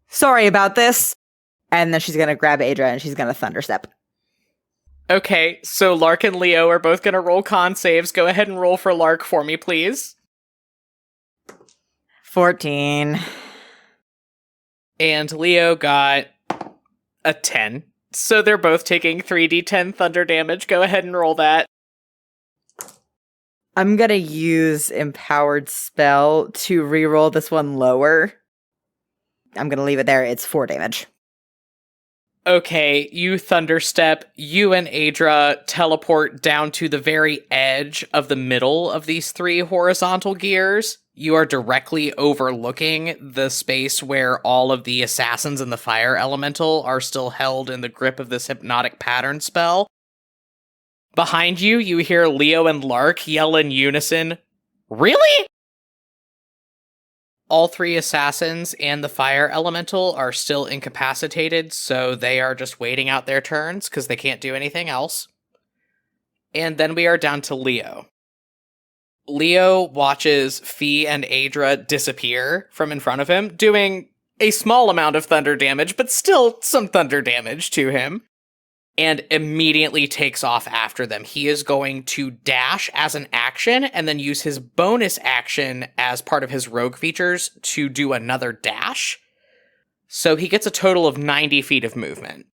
sorry about this. And then she's going to grab Aydra and she's going to thunderstep. Okay, so Lark and Leo are both going to roll con saves. Go ahead and roll for Lark for me, please. 14. And Leo got a 10. So they're both taking 3d10 thunder damage. Go ahead and roll that. I'm going to use Empowered Spell to reroll this one lower. I'm going to leave it there. It's 4 damage. Okay, you thunderstep, you and Aydra teleport down to the very edge of the middle of these 3 horizontal gears. You are directly overlooking the space where all of the assassins and the fire elemental are still held in the grip of this hypnotic pattern spell. Behind you, you hear Leo and Lark yell in unison, "Really?" All three assassins and the fire elemental are still incapacitated, so they are just waiting out their turns because they can't do anything else. And then we are down to Leo. Leo watches Fee and Aydra disappear from in front of him, doing a small amount of thunder damage, but still some thunder damage to him, and immediately takes off after them. He is going to dash as an action and then use his bonus action as part of his rogue features to do another dash. So he gets a total of 90 feet of movement.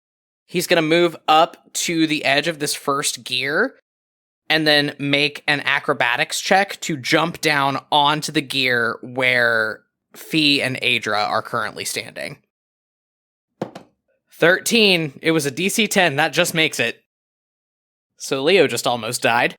He's going to move up to the edge of this first gear and then make an acrobatics check to jump down onto the gear where Fee and Aydra are currently standing. 13. It was a DC 10. That just makes it. So Leo just almost died.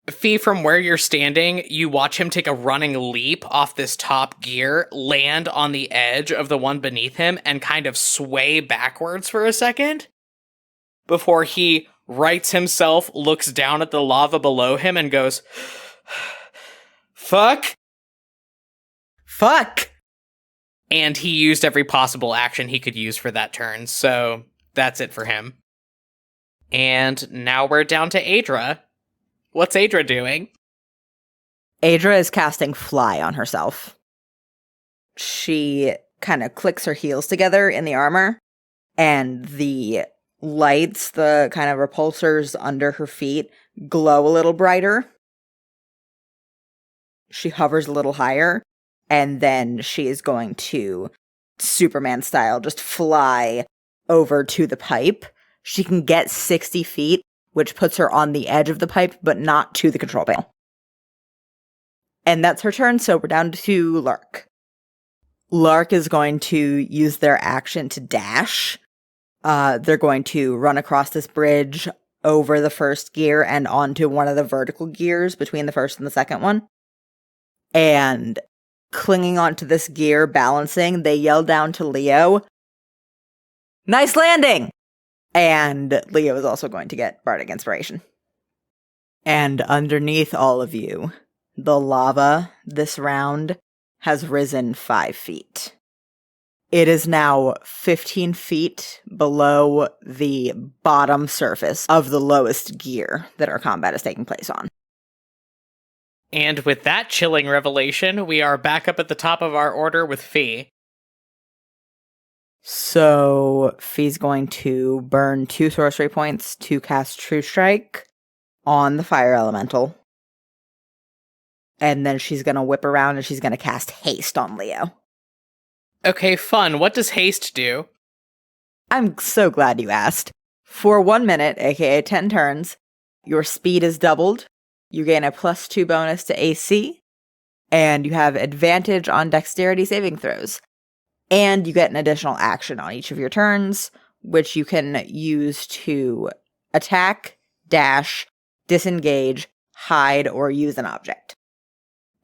Fee, from where you're standing, you watch him take a running leap off this top gear, land on the edge of the one beneath him, and kind of sway backwards for a second before he rights himself, looks down at the lava below him, and goes, "Fuck." Fuck! And he used every possible action he could use for that turn, so that's it for him. And now we're down to Aydra. What's Aydra doing? Aydra is casting Fly on herself. She kind of clicks her heels together in the armor, and the lights, the kind of repulsors under her feet, glow a little brighter. She hovers a little higher, and then she is going to, Superman style, just fly over to the pipe. She can get 60 feet, which puts her on the edge of the pipe, but not to the control panel. And that's her turn, so we're down to Lark. Lark is going to use their action to dash. They're going to run across this bridge over the first gear and onto one of the vertical gears between the first and the second one. And clinging onto this gear, balancing, they yell down to Leo, "Nice landing!" And Leo is also going to get Bardic Inspiration. And underneath all of you, the lava this round has risen 5 feet. It is now 15 feet below the bottom surface of the lowest gear that our combat is taking place on. And with that chilling revelation, we are back up at the top of our order with Fee. So, Fee's going to burn 2 sorcery points to cast True Strike on the fire elemental. And then she's going to whip around and she's going to cast Haste on Leo. Okay, fun. What does haste do? I'm so glad you asked. For 1 minute, aka 10 turns, your speed is doubled. You gain a +2 bonus to AC, and you have advantage on dexterity saving throws. And you get an additional action on each of your turns, which you can use to attack, dash, disengage, hide, or use an object.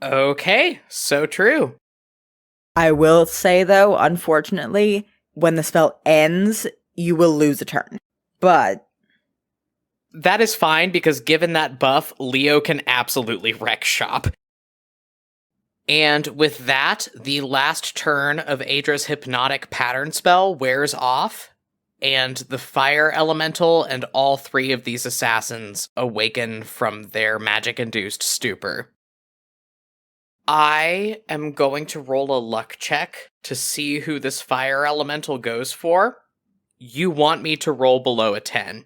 Okay, so true. I will say, though, unfortunately, when the spell ends, you will lose a turn. But that is fine, because given that buff, Leo can absolutely wreck shop. And with that, the last turn of Aydra's hypnotic pattern spell wears off, and the fire elemental and all 3 of these assassins awaken from their magic-induced stupor. I am going to roll a luck check to see who this fire elemental goes for. You want me to roll below a 10.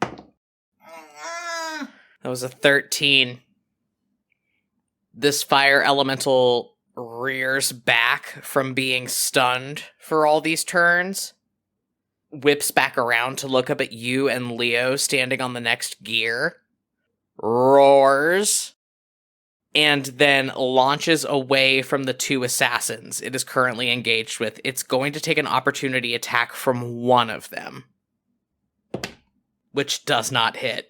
That was a 13. This fire elemental rears back from being stunned for all these turns, whips back around to look up at you and Leo standing on the next gear, roars, and then launches away from the 2 assassins it is currently engaged with. It's going to take an opportunity attack from one of them, which does not hit.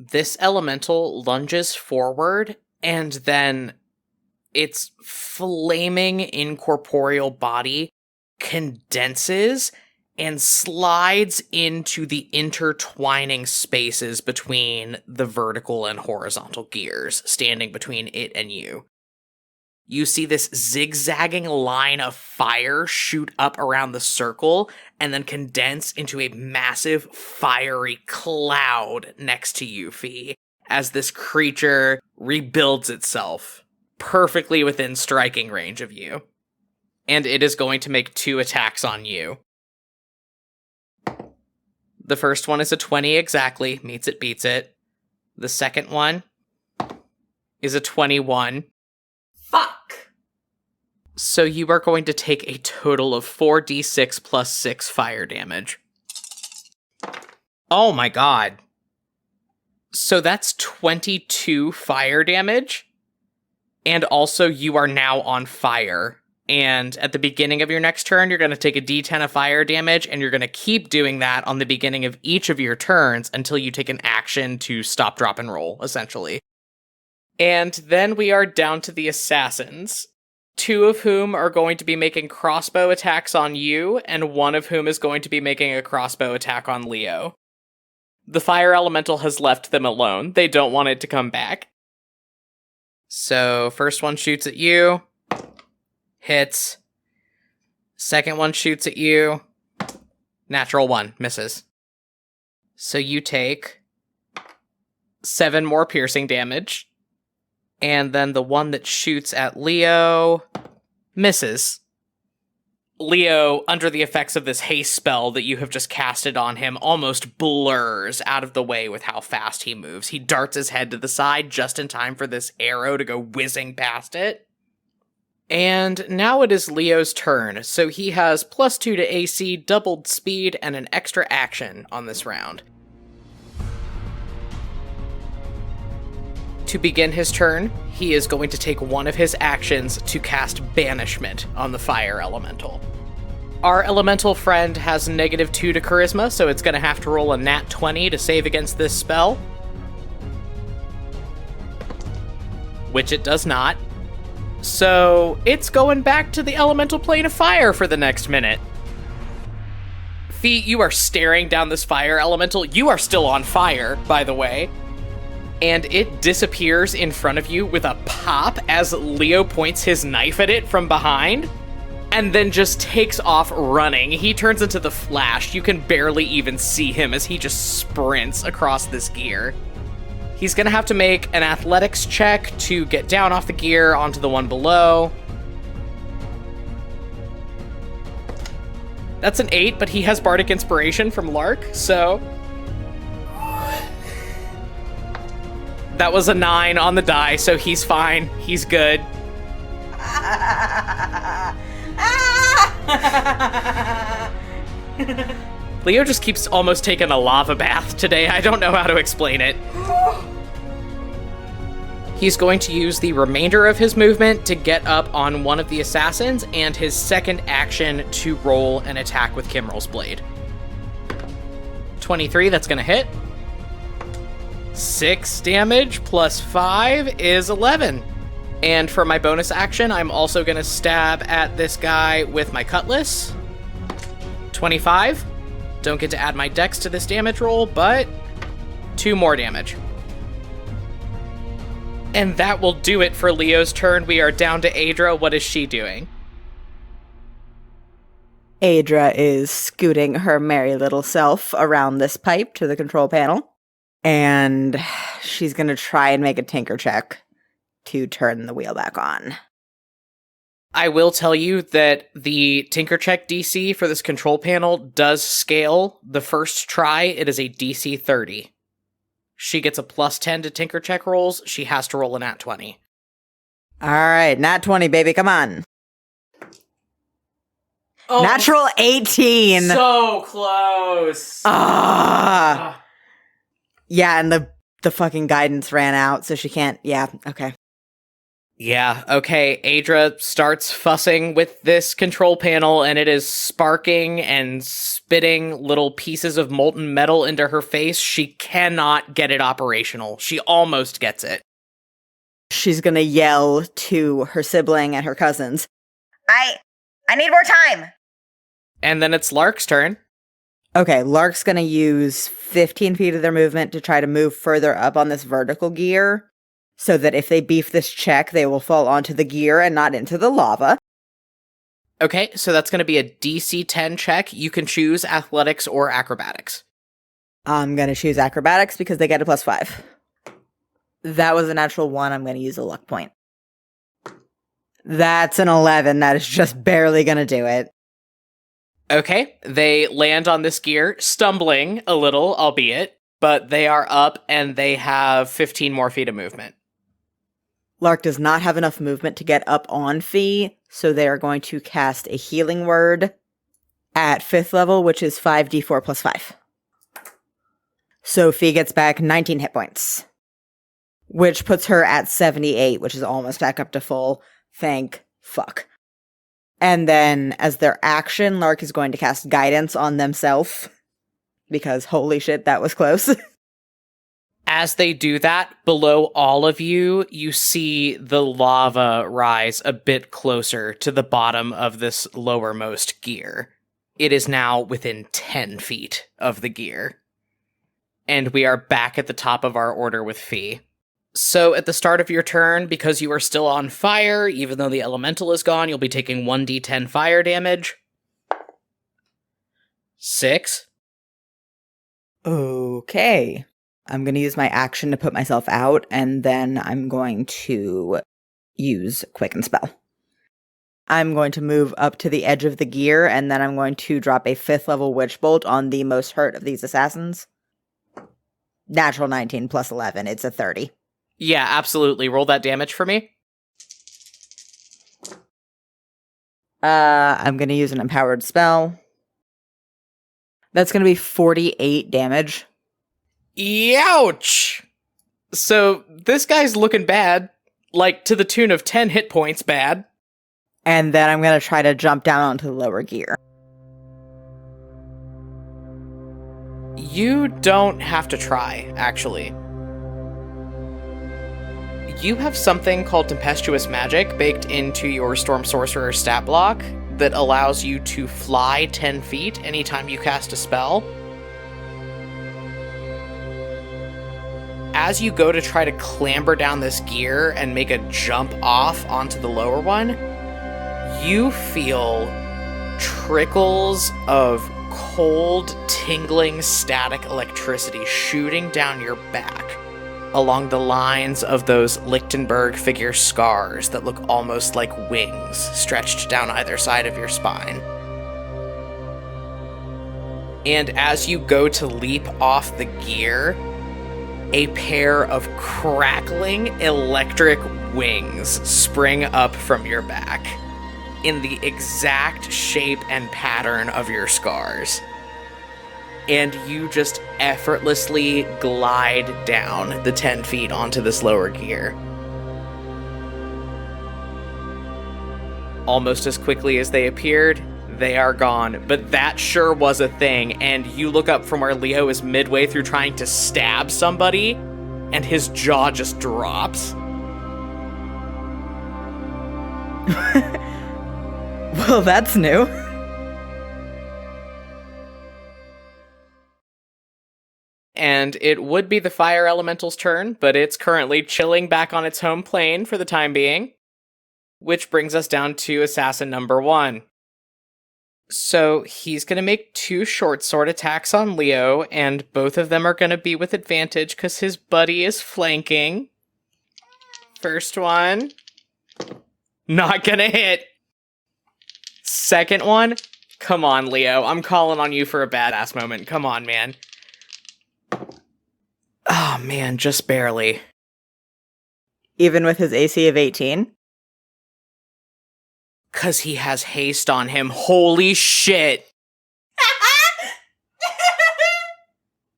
This elemental lunges forward, and then its flaming incorporeal body condenses and slides into the intertwining spaces between the vertical and horizontal gears, standing between it and you. You see this zigzagging line of fire shoot up around the circle and then condense into a massive fiery cloud next to you, Fee, as this creature rebuilds itself perfectly within striking range of you. And it is going to make 2 attacks on you. The first one is a 20 exactly, meets it, beats it. The second one is a 21. Fuck! So you are going to take a total of 4d6 plus 6 fire damage. Oh my god. So that's 22 fire damage. And also you are now on fire. And at the beginning of your next turn, you're going to take a d10 of fire damage, and you're going to keep doing that on the beginning of each of your turns until you take an action to stop, drop, and roll, essentially. And then we are down to the assassins, 2 of whom are going to be making crossbow attacks on you, and 1 of whom is going to be making a crossbow attack on Leo. The fire elemental has left them alone. They don't want it to come back. So, first one shoots at you. Hits. Second one shoots at you. Natural 1. Misses. So you take 7 more piercing damage. And then the one that shoots at Leo misses. Leo, under the effects of this haste spell that you have just casted on him, almost blurs out of the way with how fast he moves. He darts his head to the side just in time for this arrow to go whizzing past it. And now it is Leo's turn, so he has +2 to AC, doubled speed, and an extra action on this round. To begin his turn, he is going to take one of his actions to cast Banishment on the fire elemental. Our elemental friend has -2 to charisma, so it's going to have to roll a nat 20 to save against this spell. Which it does not. So, it's going back to the elemental plane of fire for the next minute. Fee, you are staring down this fire elemental. You are still on fire, by the way. And it disappears in front of you with a pop as Leo points his knife at it from behind, and then just takes off running. He turns into the Flash. You can barely even see him as he just sprints across this gear. He's gonna have to make an athletics check to get down off the gear onto the one below. That's an 8, but he has Bardic Inspiration from Lark, so... That was a 9 on the die, so he's fine. He's good. Leo just keeps almost taking a lava bath today. I don't know how to explain it. He's going to use the remainder of his movement to get up on one of the assassins, and his second action to roll an attack with Kimrel's blade. 23, that's going to hit. 6 damage plus 5 is 11. And for my bonus action, I'm also going to stab at this guy with my cutlass. 25. Don't get to add my dex to this damage roll, but 2 more damage. And that will do it for Leo's turn. We are down to Aydra. What is she doing? Aydra is scooting her merry little self around this pipe to the control panel. And she's going to try and make a tinker check to turn the wheel back on. I will tell you that the tinker check DC for this control panel does scale. The first try, it is a DC 30. She gets a +10 to tinker check rolls. She has to roll a nat 20. All right, nat 20, baby, come on. Oh, Natural 18. so close. Yeah, and the fucking guidance ran out, so she can't. Yeah, okay. Yeah, okay. Aydra starts fussing with this control panel, and it is sparking and spitting little pieces of molten metal into her face. She cannot get it operational. She almost gets it. She's gonna yell to her sibling and her cousins. I need more time. And then it's Lark's turn. Okay, Lark's gonna use 15 feet of their movement to try to move further up on this vertical gear, so that if they beef this check, they will fall onto the gear and not into the lava. Okay, so that's going to be a DC 10 check. You can choose athletics or acrobatics. I'm gonna choose acrobatics because they get a +5. That was a natural 1. I'm gonna use a luck point. That's an 11. That is just barely gonna do it. Okay, they land on this gear, stumbling a little, albeit, but they are up and they have 15 more feet of movement. Lark does not have enough movement to get up on Fee, so they are going to cast a healing word at 5th level, which is 5d4 plus 5. So Fee gets back 19 hit points, which puts her at 78, which is almost back up to full. Thank fuck. And then, as their action, Lark is going to cast guidance on themselves, because holy shit, that was close. As they do that, below all of you, you see the lava rise a bit closer to the bottom of this lowermost gear. It is now within 10 feet of the gear. And we are back at the top of our order with Fee. So at the start of your turn, because you are still on fire, even though the elemental is gone, you'll be taking 1d10 fire damage. 6. Okay. I'm going to use my action to put myself out, and then I'm going to use Quicken Spell. I'm going to move up to the edge of the gear, and then I'm going to drop a 5th level Witch Bolt on the most hurt of these assassins. Natural 19 plus 11, it's a 30. Yeah, absolutely. Roll that damage for me. I'm going to use an empowered spell. That's going to be 48 damage. Youch! So, this guy's looking bad. Like, to the tune of 10 hit points bad. And then I'm going to try to jump down onto the lower gear. You don't have to try, actually. You have something called Tempestuous Magic baked into your Storm Sorcerer stat block that allows you to fly 10 feet anytime you cast a spell. As you go to try to clamber down this gear and make a jump off onto the lower one, you feel trickles of cold, tingling static electricity shooting down your back along the lines of those Lichtenberg figure scars that look almost like wings stretched down either side of your spine. And as you go to leap off the gear, a pair of crackling electric wings spring up from your back in the exact shape and pattern of your scars. And you just effortlessly glide down the 10 feet onto this lower gear. Almost as quickly as they appeared, they are gone. But that sure was a thing, and you look up from where Leo is midway through trying to stab somebody, and his jaw just drops. Well, that's new. And it would be the fire elemental's turn, but it's currently chilling back on its home plane for the time being. Which brings us down to assassin number 1. So he's going to make 2 short sword attacks on Leo, and both of them are going to be with advantage because his buddy is flanking. First one. Not going to hit. Second one. Come on, Leo. I'm calling on you for a badass moment. Come on, man. Oh, man, just barely. Even with his AC of 18? 'Cause he has haste on him. Holy shit.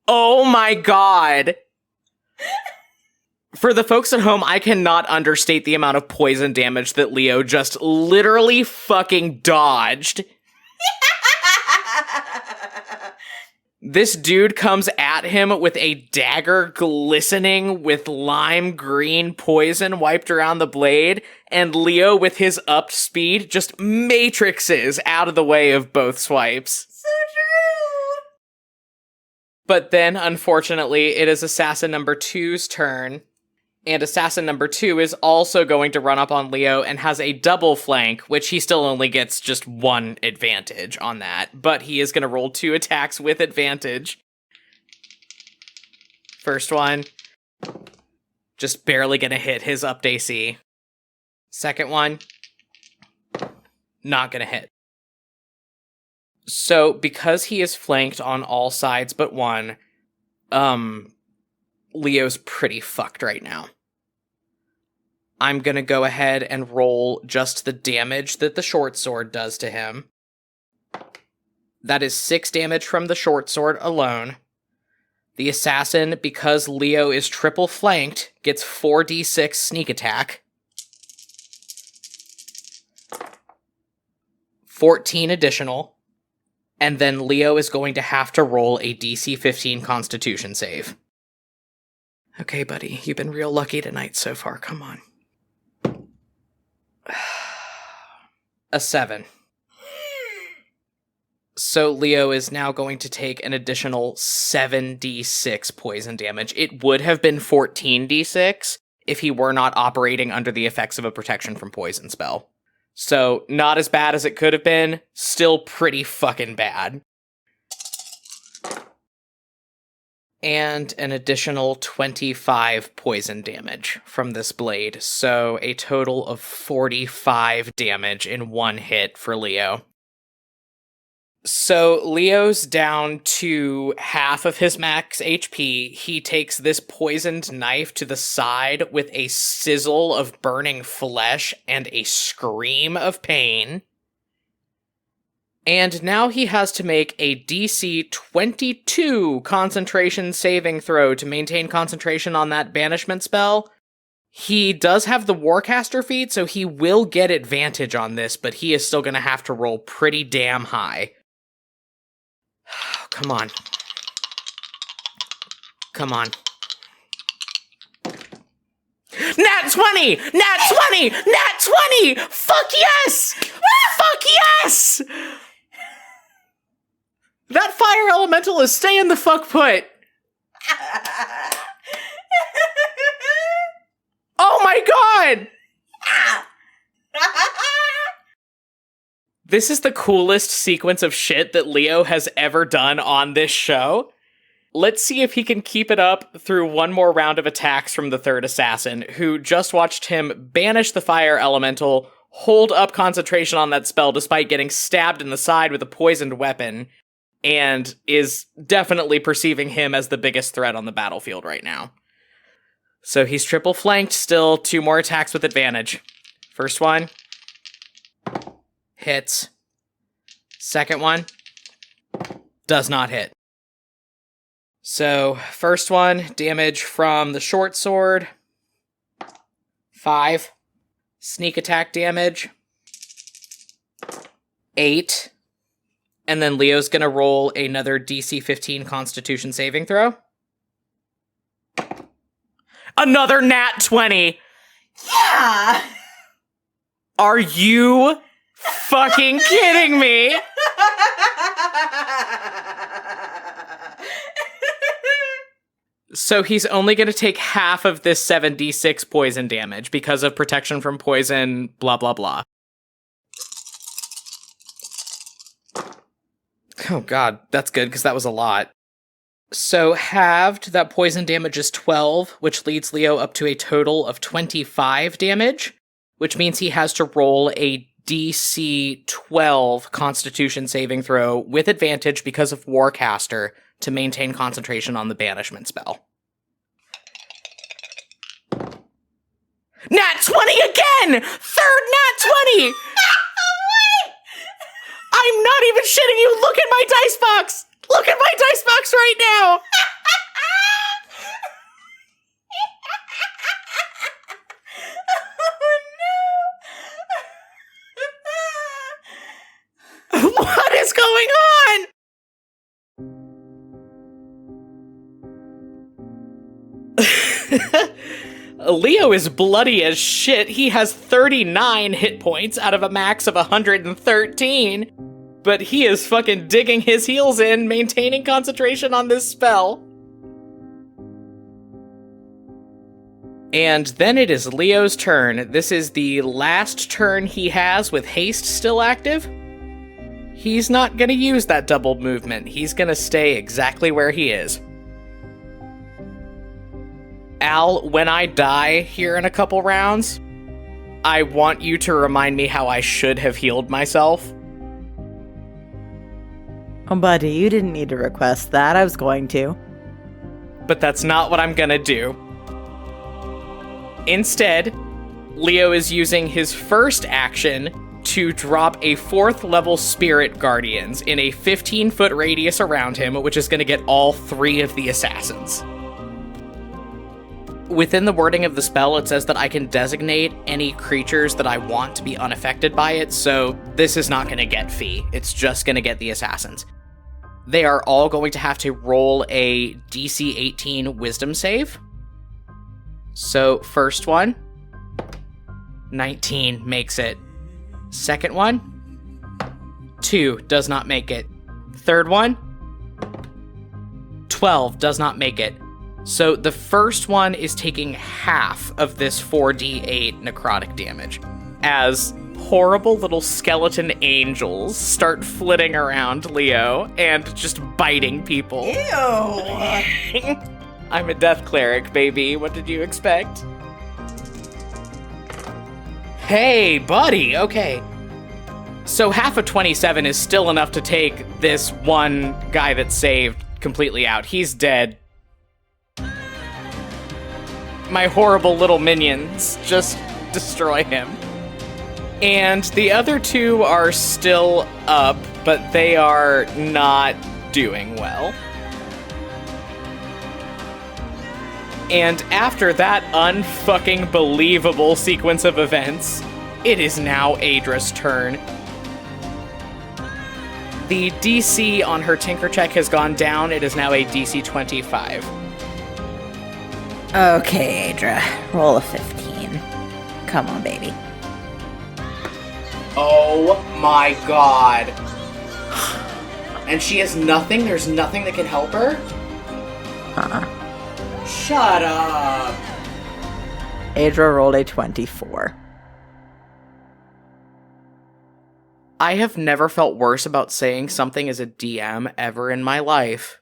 Oh my god. For the folks at home, I cannot understate the amount of poison damage that Leo just literally fucking dodged. This dude comes at him with a dagger glistening with lime green poison wiped around the blade, and Leo, with his upped speed, just matrixes out of the way of both swipes. So true! But then, unfortunately, it is Assassin number 2's turn, and Assassin number 2 is also going to run up on Leo and has a double flank, which he still only gets just 1 advantage on that. But he is going to roll 2 attacks with advantage. First one, just barely going to hit his upped AC. Second one, not going to hit. So, because he is flanked on all sides but one, Leo's pretty fucked right now. I'm gonna go ahead and roll just the damage that the short sword does to him. That is 6 damage from the short sword alone. The assassin, because Leo is triple flanked, gets 4d6 sneak attack. 14 additional. And then Leo is going to have to roll a DC 15 Constitution save. Okay, buddy, you've been real lucky tonight so far. Come on. A 7. So Leo is now going to take an additional 7d6 poison damage. It would have been 14d6 if he were not operating under the effects of a protection from poison spell. So not as bad as it could have been, still pretty fucking bad. And an additional 25 poison damage from this blade, so a total of 45 damage in one hit for Leo. So Leo's down to half of his max HP. He takes this poisoned knife to the side with a sizzle of burning flesh and a scream of pain. And now he has to make a DC 22 concentration saving throw to maintain concentration on that banishment spell. He does have the Warcaster feat, so he will get advantage on this, but he is still going to have to roll pretty damn high. Come on. Come on. Nat 20! Nat 20! Nat 20! Fuck yes! Fuck yes! That fire elemental is staying the fuck put. Oh my god! This is the coolest sequence of shit that Leo has ever done on this show. Let's see if he can keep it up through one more round of attacks from the third assassin, who just watched him banish the fire elemental, hold up concentration on that spell despite getting stabbed in the side with a poisoned weapon, and is definitely perceiving him as the biggest threat on the battlefield right now. So he's triple flanked still, 2 more attacks with advantage. First one. Hits. Second one. Does not hit. So, first one, damage from the short sword. 5. Sneak attack damage. 8. And then Leo's gonna roll another DC 15 Constitution saving throw. Another nat 20! Yeah! Are you fucking kidding me? So he's only going to take half of this 7d6 poison damage because of protection from poison, blah, blah, blah. Oh god, that's good because that was a lot. So halved, that poison damage is 12, which leads Leo up to a total of 25 damage, which means he has to roll a DC 12 Constitution saving throw with advantage because of Warcaster to maintain concentration on the banishment spell. Nat 20 again! Third nat 20! I'm not even shitting you! Look at my dice box! Look at my dice box right now! What is going on? Leo is bloody as shit. He has 39 hit points out of a max of 113. But he is fucking digging his heels in, maintaining concentration on this spell. And then it is Leo's turn. This is the last turn he has with haste still active. He's not going to use that double movement. He's going to stay exactly where he is. Al, when I die here in a couple rounds, I want you to remind me how I should have healed myself. Oh, buddy, you didn't need to request that. I was going to. But that's not what I'm gonna do. Instead, Leo is using his first action to drop a 4th level Spirit Guardians in a 15-foot radius around him, which is gonna get all 3 of the assassins. Within the wording of the spell, it says that I can designate any creatures that I want to be unaffected by it, so this is not going to get Fee. It's just going to get the assassins. They are all going to have to roll a DC 18 Wisdom save. So, first one, 19 makes it. Second one, 2 does not make it. Third one, 12 does not make it. So the first one is taking half of this 4d8 necrotic damage, as horrible little skeleton angels start flitting around Leo and just biting people. Ew! I'm a death cleric, baby. What did you expect? Hey, buddy! Okay. So half of 27 is still enough to take this one guy that's saved completely out. He's dead. My horrible little minions just destroy him. And the other 2 are still up, but they are not doing well. And after that unfucking believable sequence of events, it is now Aydra's turn. The DC on her Tinker check has gone down. It is now a DC 25. Okay, Aydra, roll a 15. Come on, baby. Oh my god. And she has nothing? There's nothing that can help her? Shut up. Aydra rolled a 24. I have never felt worse about saying something as a DM ever in my life.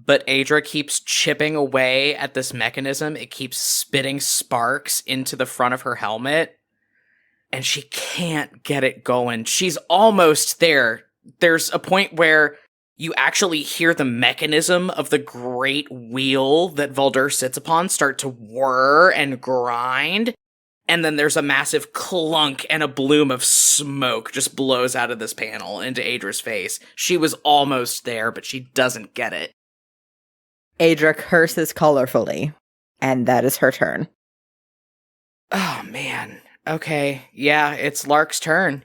But Aydra keeps chipping away at this mechanism. It keeps spitting sparks into the front of her helmet. And she can't get it going. She's almost there. There's a point where you actually hear the mechanism of the great wheel that Voldhur sits upon start to whir and grind. And then there's a massive clunk and a bloom of smoke just blows out of this panel into Aydra's face. She was almost there, but she doesn't get it. Aydra curses colorfully, and that is her turn. Oh, man. Okay. Yeah, it's Lark's turn.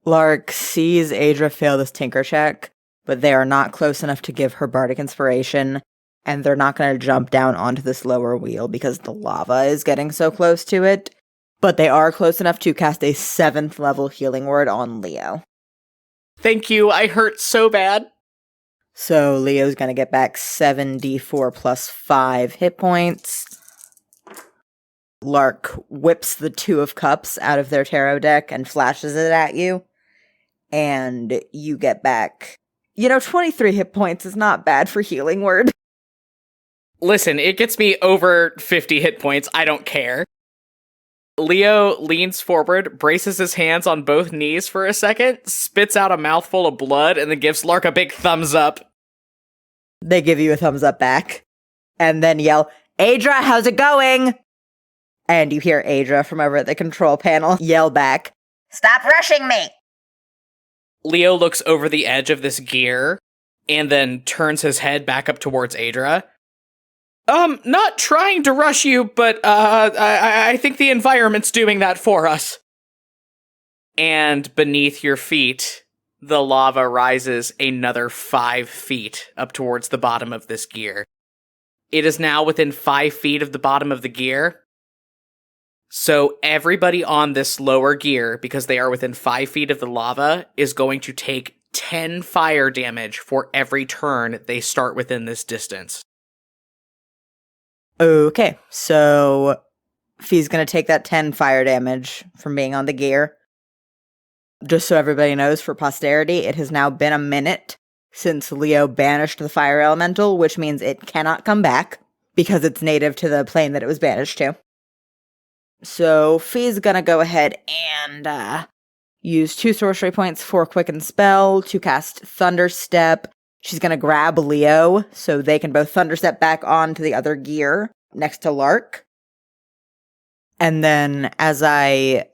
Lark sees Aydra fail this Tinker check, but they are not close enough to give her bardic inspiration, and they're not going to jump down onto this lower wheel because the lava is getting so close to it. But they are close enough to cast a 7th level healing word on Leo. Thank you. I hurt so bad. So Leo's going to get back 7d4 plus 5 hit points. Lark whips the 2 of cups out of their tarot deck and flashes it at you. And you get back, 23 hit points is not bad for healing word. Listen, it gets me over 50 hit points. I don't care. Leo leans forward, braces his hands on both knees for a second, spits out a mouthful of blood, and then gives Lark a big thumbs up. They give you a thumbs up back, and then yell, "Aydra, how's it going?" And you hear Aydra from over at the control panel yell back, Stop rushing me! Leo looks over the edge of this gear, and then turns his head back up towards Aydra. Not trying to rush you, but, I think the environment's doing that for us. And beneath your feet, the lava rises another 5 feet up towards the bottom of this gear. It is now within 5 feet of the bottom of the gear. So everybody on this lower gear, because they are within 5 feet of the lava, is going to take 10 fire damage for every turn they start within this distance. Okay, so Fee's gonna take that 10 fire damage from being on the gear. Just so everybody knows, for posterity, it has now been a minute since Leo banished the fire elemental, which means it cannot come back, because it's native to the plane that it was banished to. So Fee's gonna go ahead and use 2 sorcery points for Quicken Spell to cast Thunderstep. She's gonna grab Leo, so they can both Thunderstep back onto the other gear next to Lark. And then as I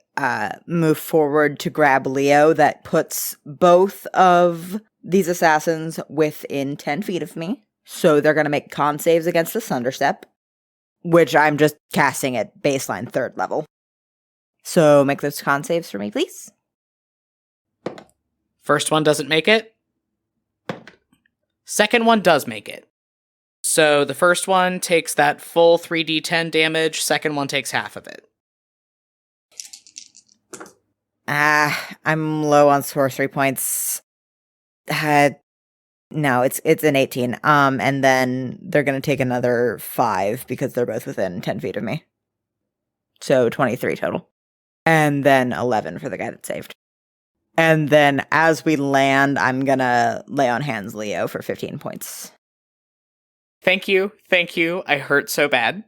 move forward to grab Leo, that puts both of these assassins within 10 feet of me. So they're gonna make con saves against the Thunderstep, which I'm just casting at baseline 3rd level. So make those con saves for me, please. First one doesn't make it. Second one does make it. So the first one takes that full 3d10 damage, second one takes half of it. I'm low on sorcery points. No, it's an 18. And then they're gonna take another 5 because they're both within 10 feet of me. So 23 total. And then 11 for the guy that saved. And then as we land, I'm gonna lay on hands Leo for 15 points. Thank you. I hurt so bad.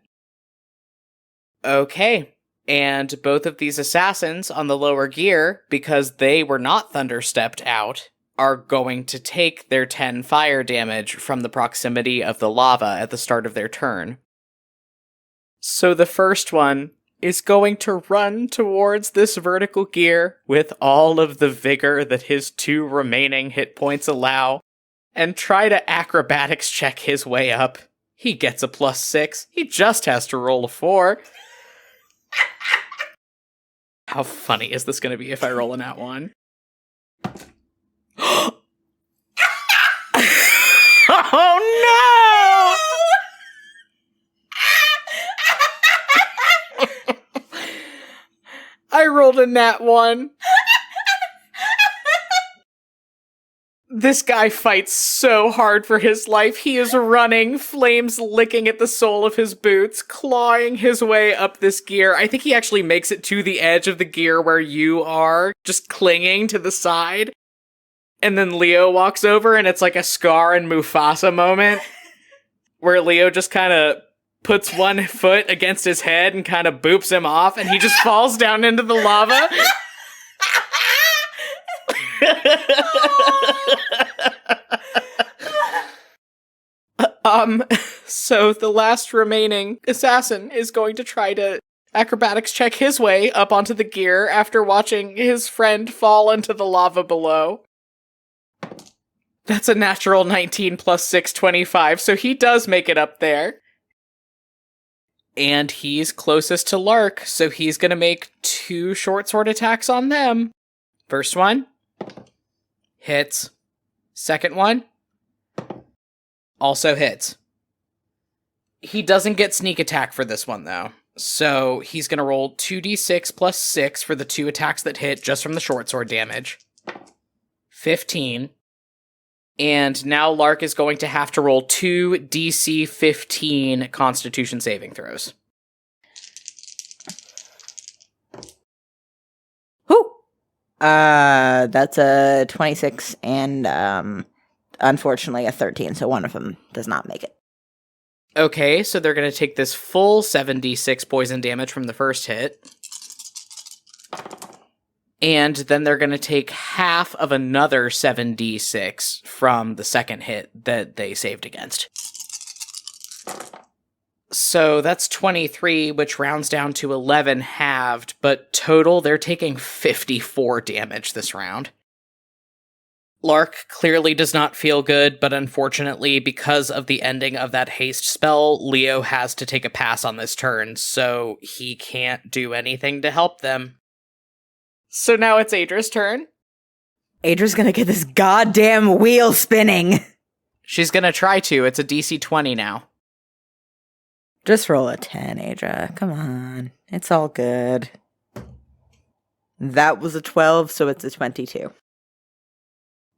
Okay. And both of these assassins on the lower gear, because they were not thunderstepped out, are going to take their 10 fire damage from the proximity of the lava at the start of their turn. So the first one is going to run towards this vertical gear with all of the vigor that his 2 remaining hit points allow, and try to acrobatics check his way up. He gets a +6. He just has to roll a 4. How funny is this going to be if I roll a nat 1? Oh no! I rolled a nat 1. This guy fights so hard for his life. He is running, flames licking at the sole of his boots, clawing his way up this gear. I think he actually makes it to the edge of the gear where you are, just clinging to the side. And then Leo walks over, and it's like a Scar and Mufasa moment, where Leo just kind of puts one foot against his head and kind of boops him off, and he just falls down into the lava. So the last remaining assassin is going to try to acrobatics check his way up onto the gear after watching his friend fall into the lava below. That's a natural 19 plus 6, 25, so he does make it up there. And he's closest to Lark, so he's gonna make 2 short sword attacks on them. First one hits. Second one also hits. He doesn't get sneak attack for this one, though. So he's going to roll 2d6 plus 6 for the 2 attacks that hit just from the short sword damage. 15. And now Lark is going to have to roll 2 DC 15 Constitution saving throws. Whoo! That's a 26 and, unfortunately a 13, so one of them does not make it. Okay, so they're going to take this full 7d6 poison damage from the first hit. And then they're going to take half of another 7d6 from the second hit that they saved against. So that's 23, which rounds down to 11 halved, but total they're taking 54 damage this round. Lark clearly does not feel good, but unfortunately, because of the ending of that haste spell, Leo has to take a pass on this turn, so he can't do anything to help them. So now it's Aydra's turn. Aydra's gonna get this goddamn wheel spinning. She's gonna try to. It's a DC 20 now. Just roll a 10, Aydra. Come on. It's all good. That was a 12, so it's a 22.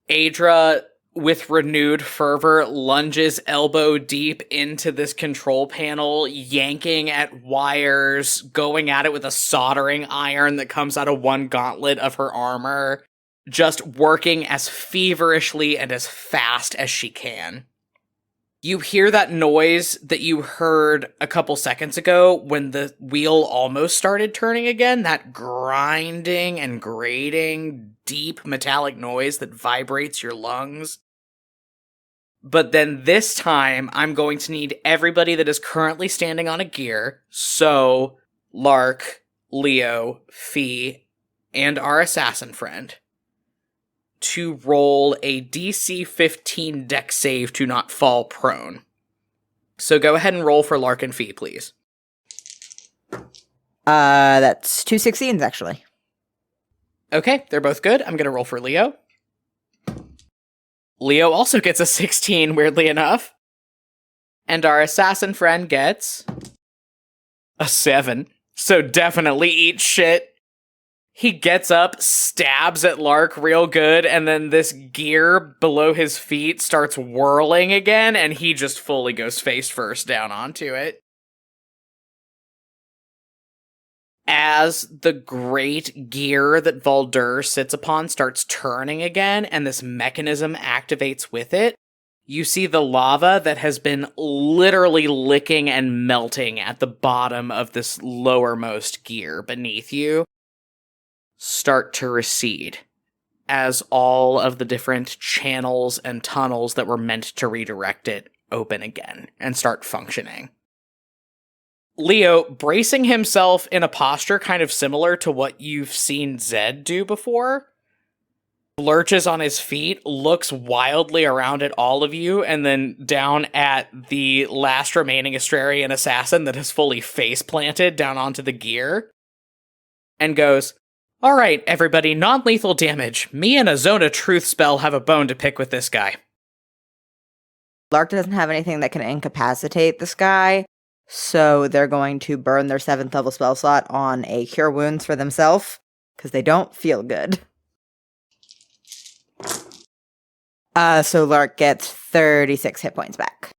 Aydra, with renewed fervor, lunges elbow deep into this control panel, yanking at wires, going at it with a soldering iron that comes out of one gauntlet of her armor, just working as feverishly and as fast as she can. You hear that noise that you heard a couple seconds ago when the wheel almost started turning again, that grinding and grating, deep metallic noise that vibrates your lungs. But then this time, I'm going to need everybody that is currently standing on a gear, so Lark, Leo, Fee, and our assassin friend, to roll a DC 15 dex save to not fall prone. So go ahead and roll for Lark and Fee, please. That's 2 16s, actually. Okay, they're both good. I'm going to roll for Leo. Leo also gets a 16, weirdly enough. And our assassin friend gets a 7. So definitely eat shit. He gets up, stabs at Lark real good, and then this gear below his feet starts whirling again, and he just fully goes face first down onto it. As the great gear that Voldhur sits upon starts turning again, and this mechanism activates with it, you see the lava that has been literally licking and melting at the bottom of this lowermost gear beneath you start to recede as all of the different channels and tunnels that were meant to redirect it open again and start functioning. Leo, bracing himself in a posture kind of similar to what you've seen Zed do before, lurches on his feet, looks wildly around at all of you, and then down at the last remaining Astrarian assassin that has fully face planted down onto the gear, and goes, "All right, everybody, non-lethal damage. Me and a Zone of Truth spell have a bone to pick with this guy." Lark doesn't have anything that can incapacitate this guy, so they're going to burn their 7th level spell slot on a Cure Wounds for themselves, because they don't feel good. So Lark gets 36 hit points back.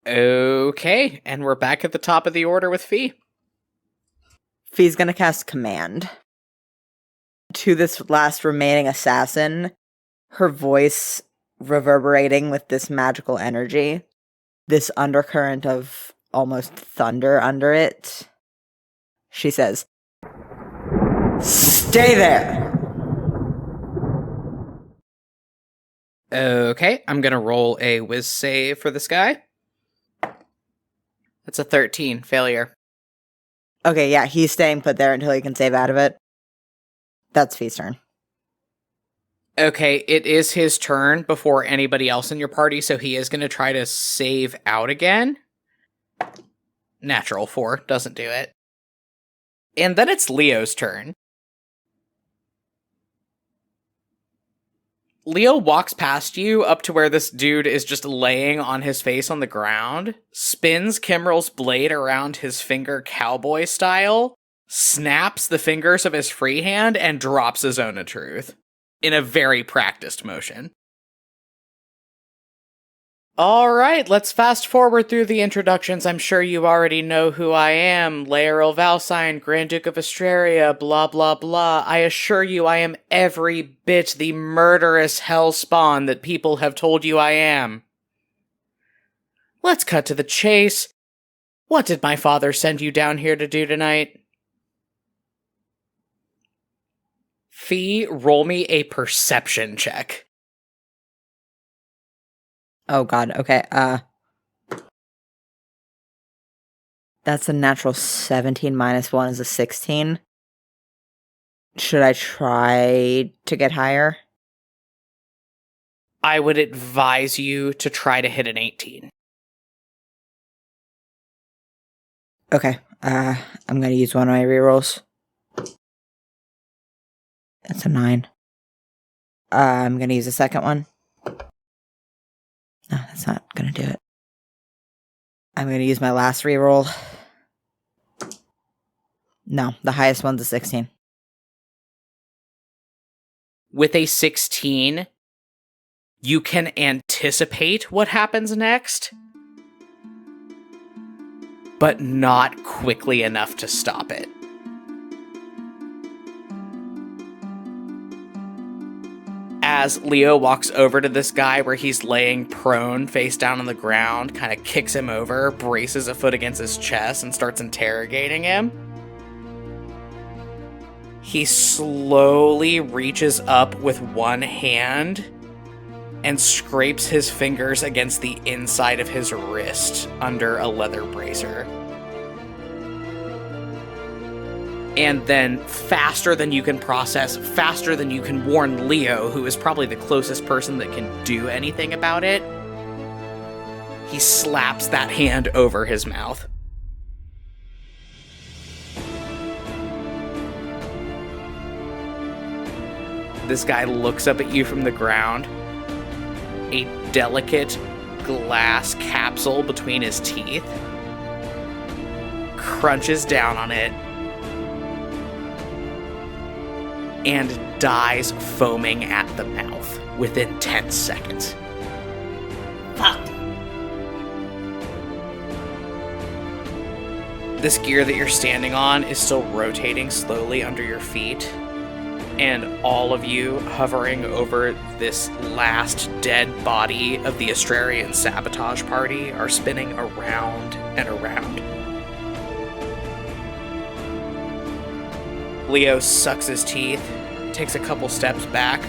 Okay, and we're back at the top of the order with Fee. Fee's gonna cast Command. To this last remaining assassin, her voice reverberating with this magical energy, this undercurrent of almost thunder under it. She says, "Stay there!" Okay, I'm gonna roll a whiz save for this guy. That's a 13, failure. Okay, yeah, he's staying put there until he can save out of it. That's Fee's turn. Okay, it is his turn before anybody else in your party, so he is gonna try to save out again. Natural 4, doesn't do it. And then it's Leo's turn. Leo walks past you up to where this dude is just laying on his face on the ground, spins Kimrel's blade around his finger cowboy style, snaps the fingers of his free hand, and drops his Zone of Truth in a very practiced motion. All right, let's fast forward through the introductions. I'm sure you already know who I am. Morlin Valcyne, Grand Duke of Astraria, blah, blah, blah. I assure you I am every bit the murderous hellspawn that people have told you I am. Let's cut to the chase. What did my father send you down here to do tonight? Fee, roll me a perception check. Oh god, okay, that's a natural 17 minus 1 is a 16. Should I try to get higher? I would advise you to try to hit an 18. Okay, I'm gonna use one of my rerolls. That's a 9. I'm going to use a second one. No, that's not going to do it. I'm going to use my last reroll. No, the highest one's a 16. With a 16, you can anticipate what happens next, but not quickly enough to stop it. As Leo walks over to this guy where he's laying prone, face down on the ground, kind of kicks him over, braces a foot against his chest, and starts interrogating him, he slowly reaches up with one hand and scrapes his fingers against the inside of his wrist under a leather bracer. And then, faster than you can process, faster than you can warn Leo, who is probably the closest person that can do anything about it, he slaps that hand over his mouth. This guy looks up at you from the ground, a delicate glass capsule between his teeth, crunches down on it, and dies foaming at the mouth within 10 seconds. Fuck. This gear that you're standing on is still rotating slowly under your feet, and all of you hovering over this last dead body of the Astrarian sabotage party are spinning around and around. Leo sucks his teeth, takes a couple steps back.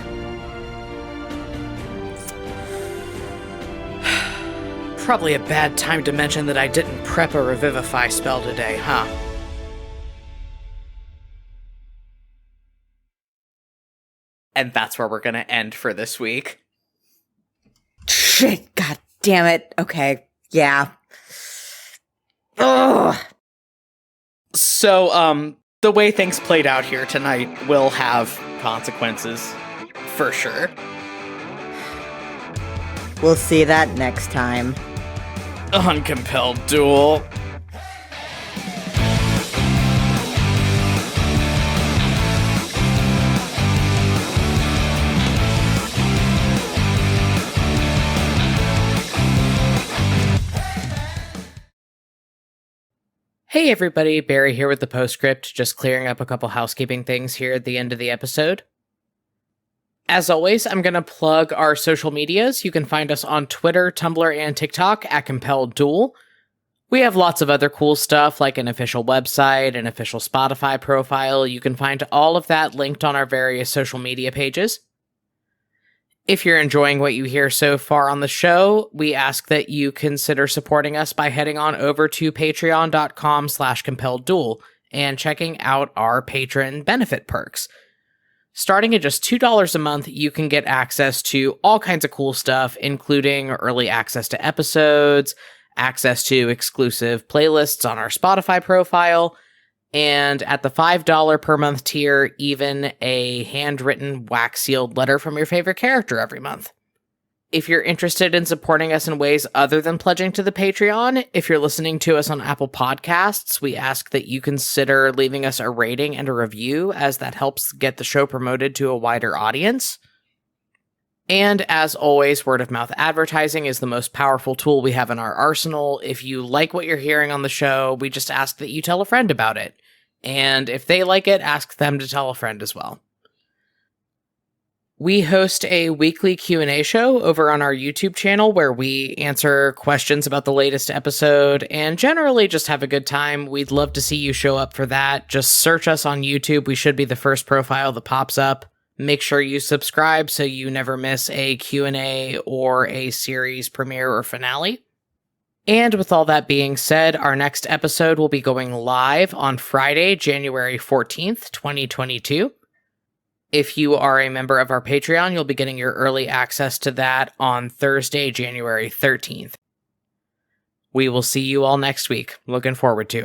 Probably a bad time to mention that I didn't prep a Revivify spell today, huh? And that's where we're gonna end for this week. Shit, god damn it. Okay, yeah. Ugh. So, the way things played out here tonight will have consequences, for sure. We'll see that next time. On Compelled Duel. Hey everybody, Barry here with the postscript, just clearing up a couple housekeeping things here at the end of the episode. As always, I'm going to plug our social medias. You can find us on Twitter, Tumblr, and TikTok at Compelled Duel. We have lots of other cool stuff like an official website, an official Spotify profile. You can find all of that linked on our various social media pages. If you're enjoying what you hear so far on the show, we ask that you consider supporting us by heading on over to patreon.com/compelledduel and checking out our patron benefit perks. Starting at just $2 a month, you can get access to all kinds of cool stuff, including early access to episodes, access to exclusive playlists on our Spotify profile, and at the $5 per month tier, even a handwritten wax-sealed letter from your favorite character every month. If you're interested in supporting us in ways other than pledging to the Patreon, if you're listening to us on Apple Podcasts, we ask that you consider leaving us a rating and a review, as that helps get the show promoted to a wider audience. And as always, word-of-mouth advertising is the most powerful tool we have in our arsenal. If you like what you're hearing on the show, we just ask that you tell a friend about it. And if they like it, ask them to tell a friend as well. We host a weekly Q&A show over on our YouTube channel where we answer questions about the latest episode and generally just have a good time. We'd love to see you show up for that. Just search us on YouTube. We should be the first profile that pops up. Make sure you subscribe so you never miss a Q&A or a series premiere or finale. And with all that being said, our next episode will be going live on Friday, January 14th, 2022. If you are a member of our Patreon, you'll be getting your early access to that on Thursday, January 13th. We will see you all next week. Looking forward to it.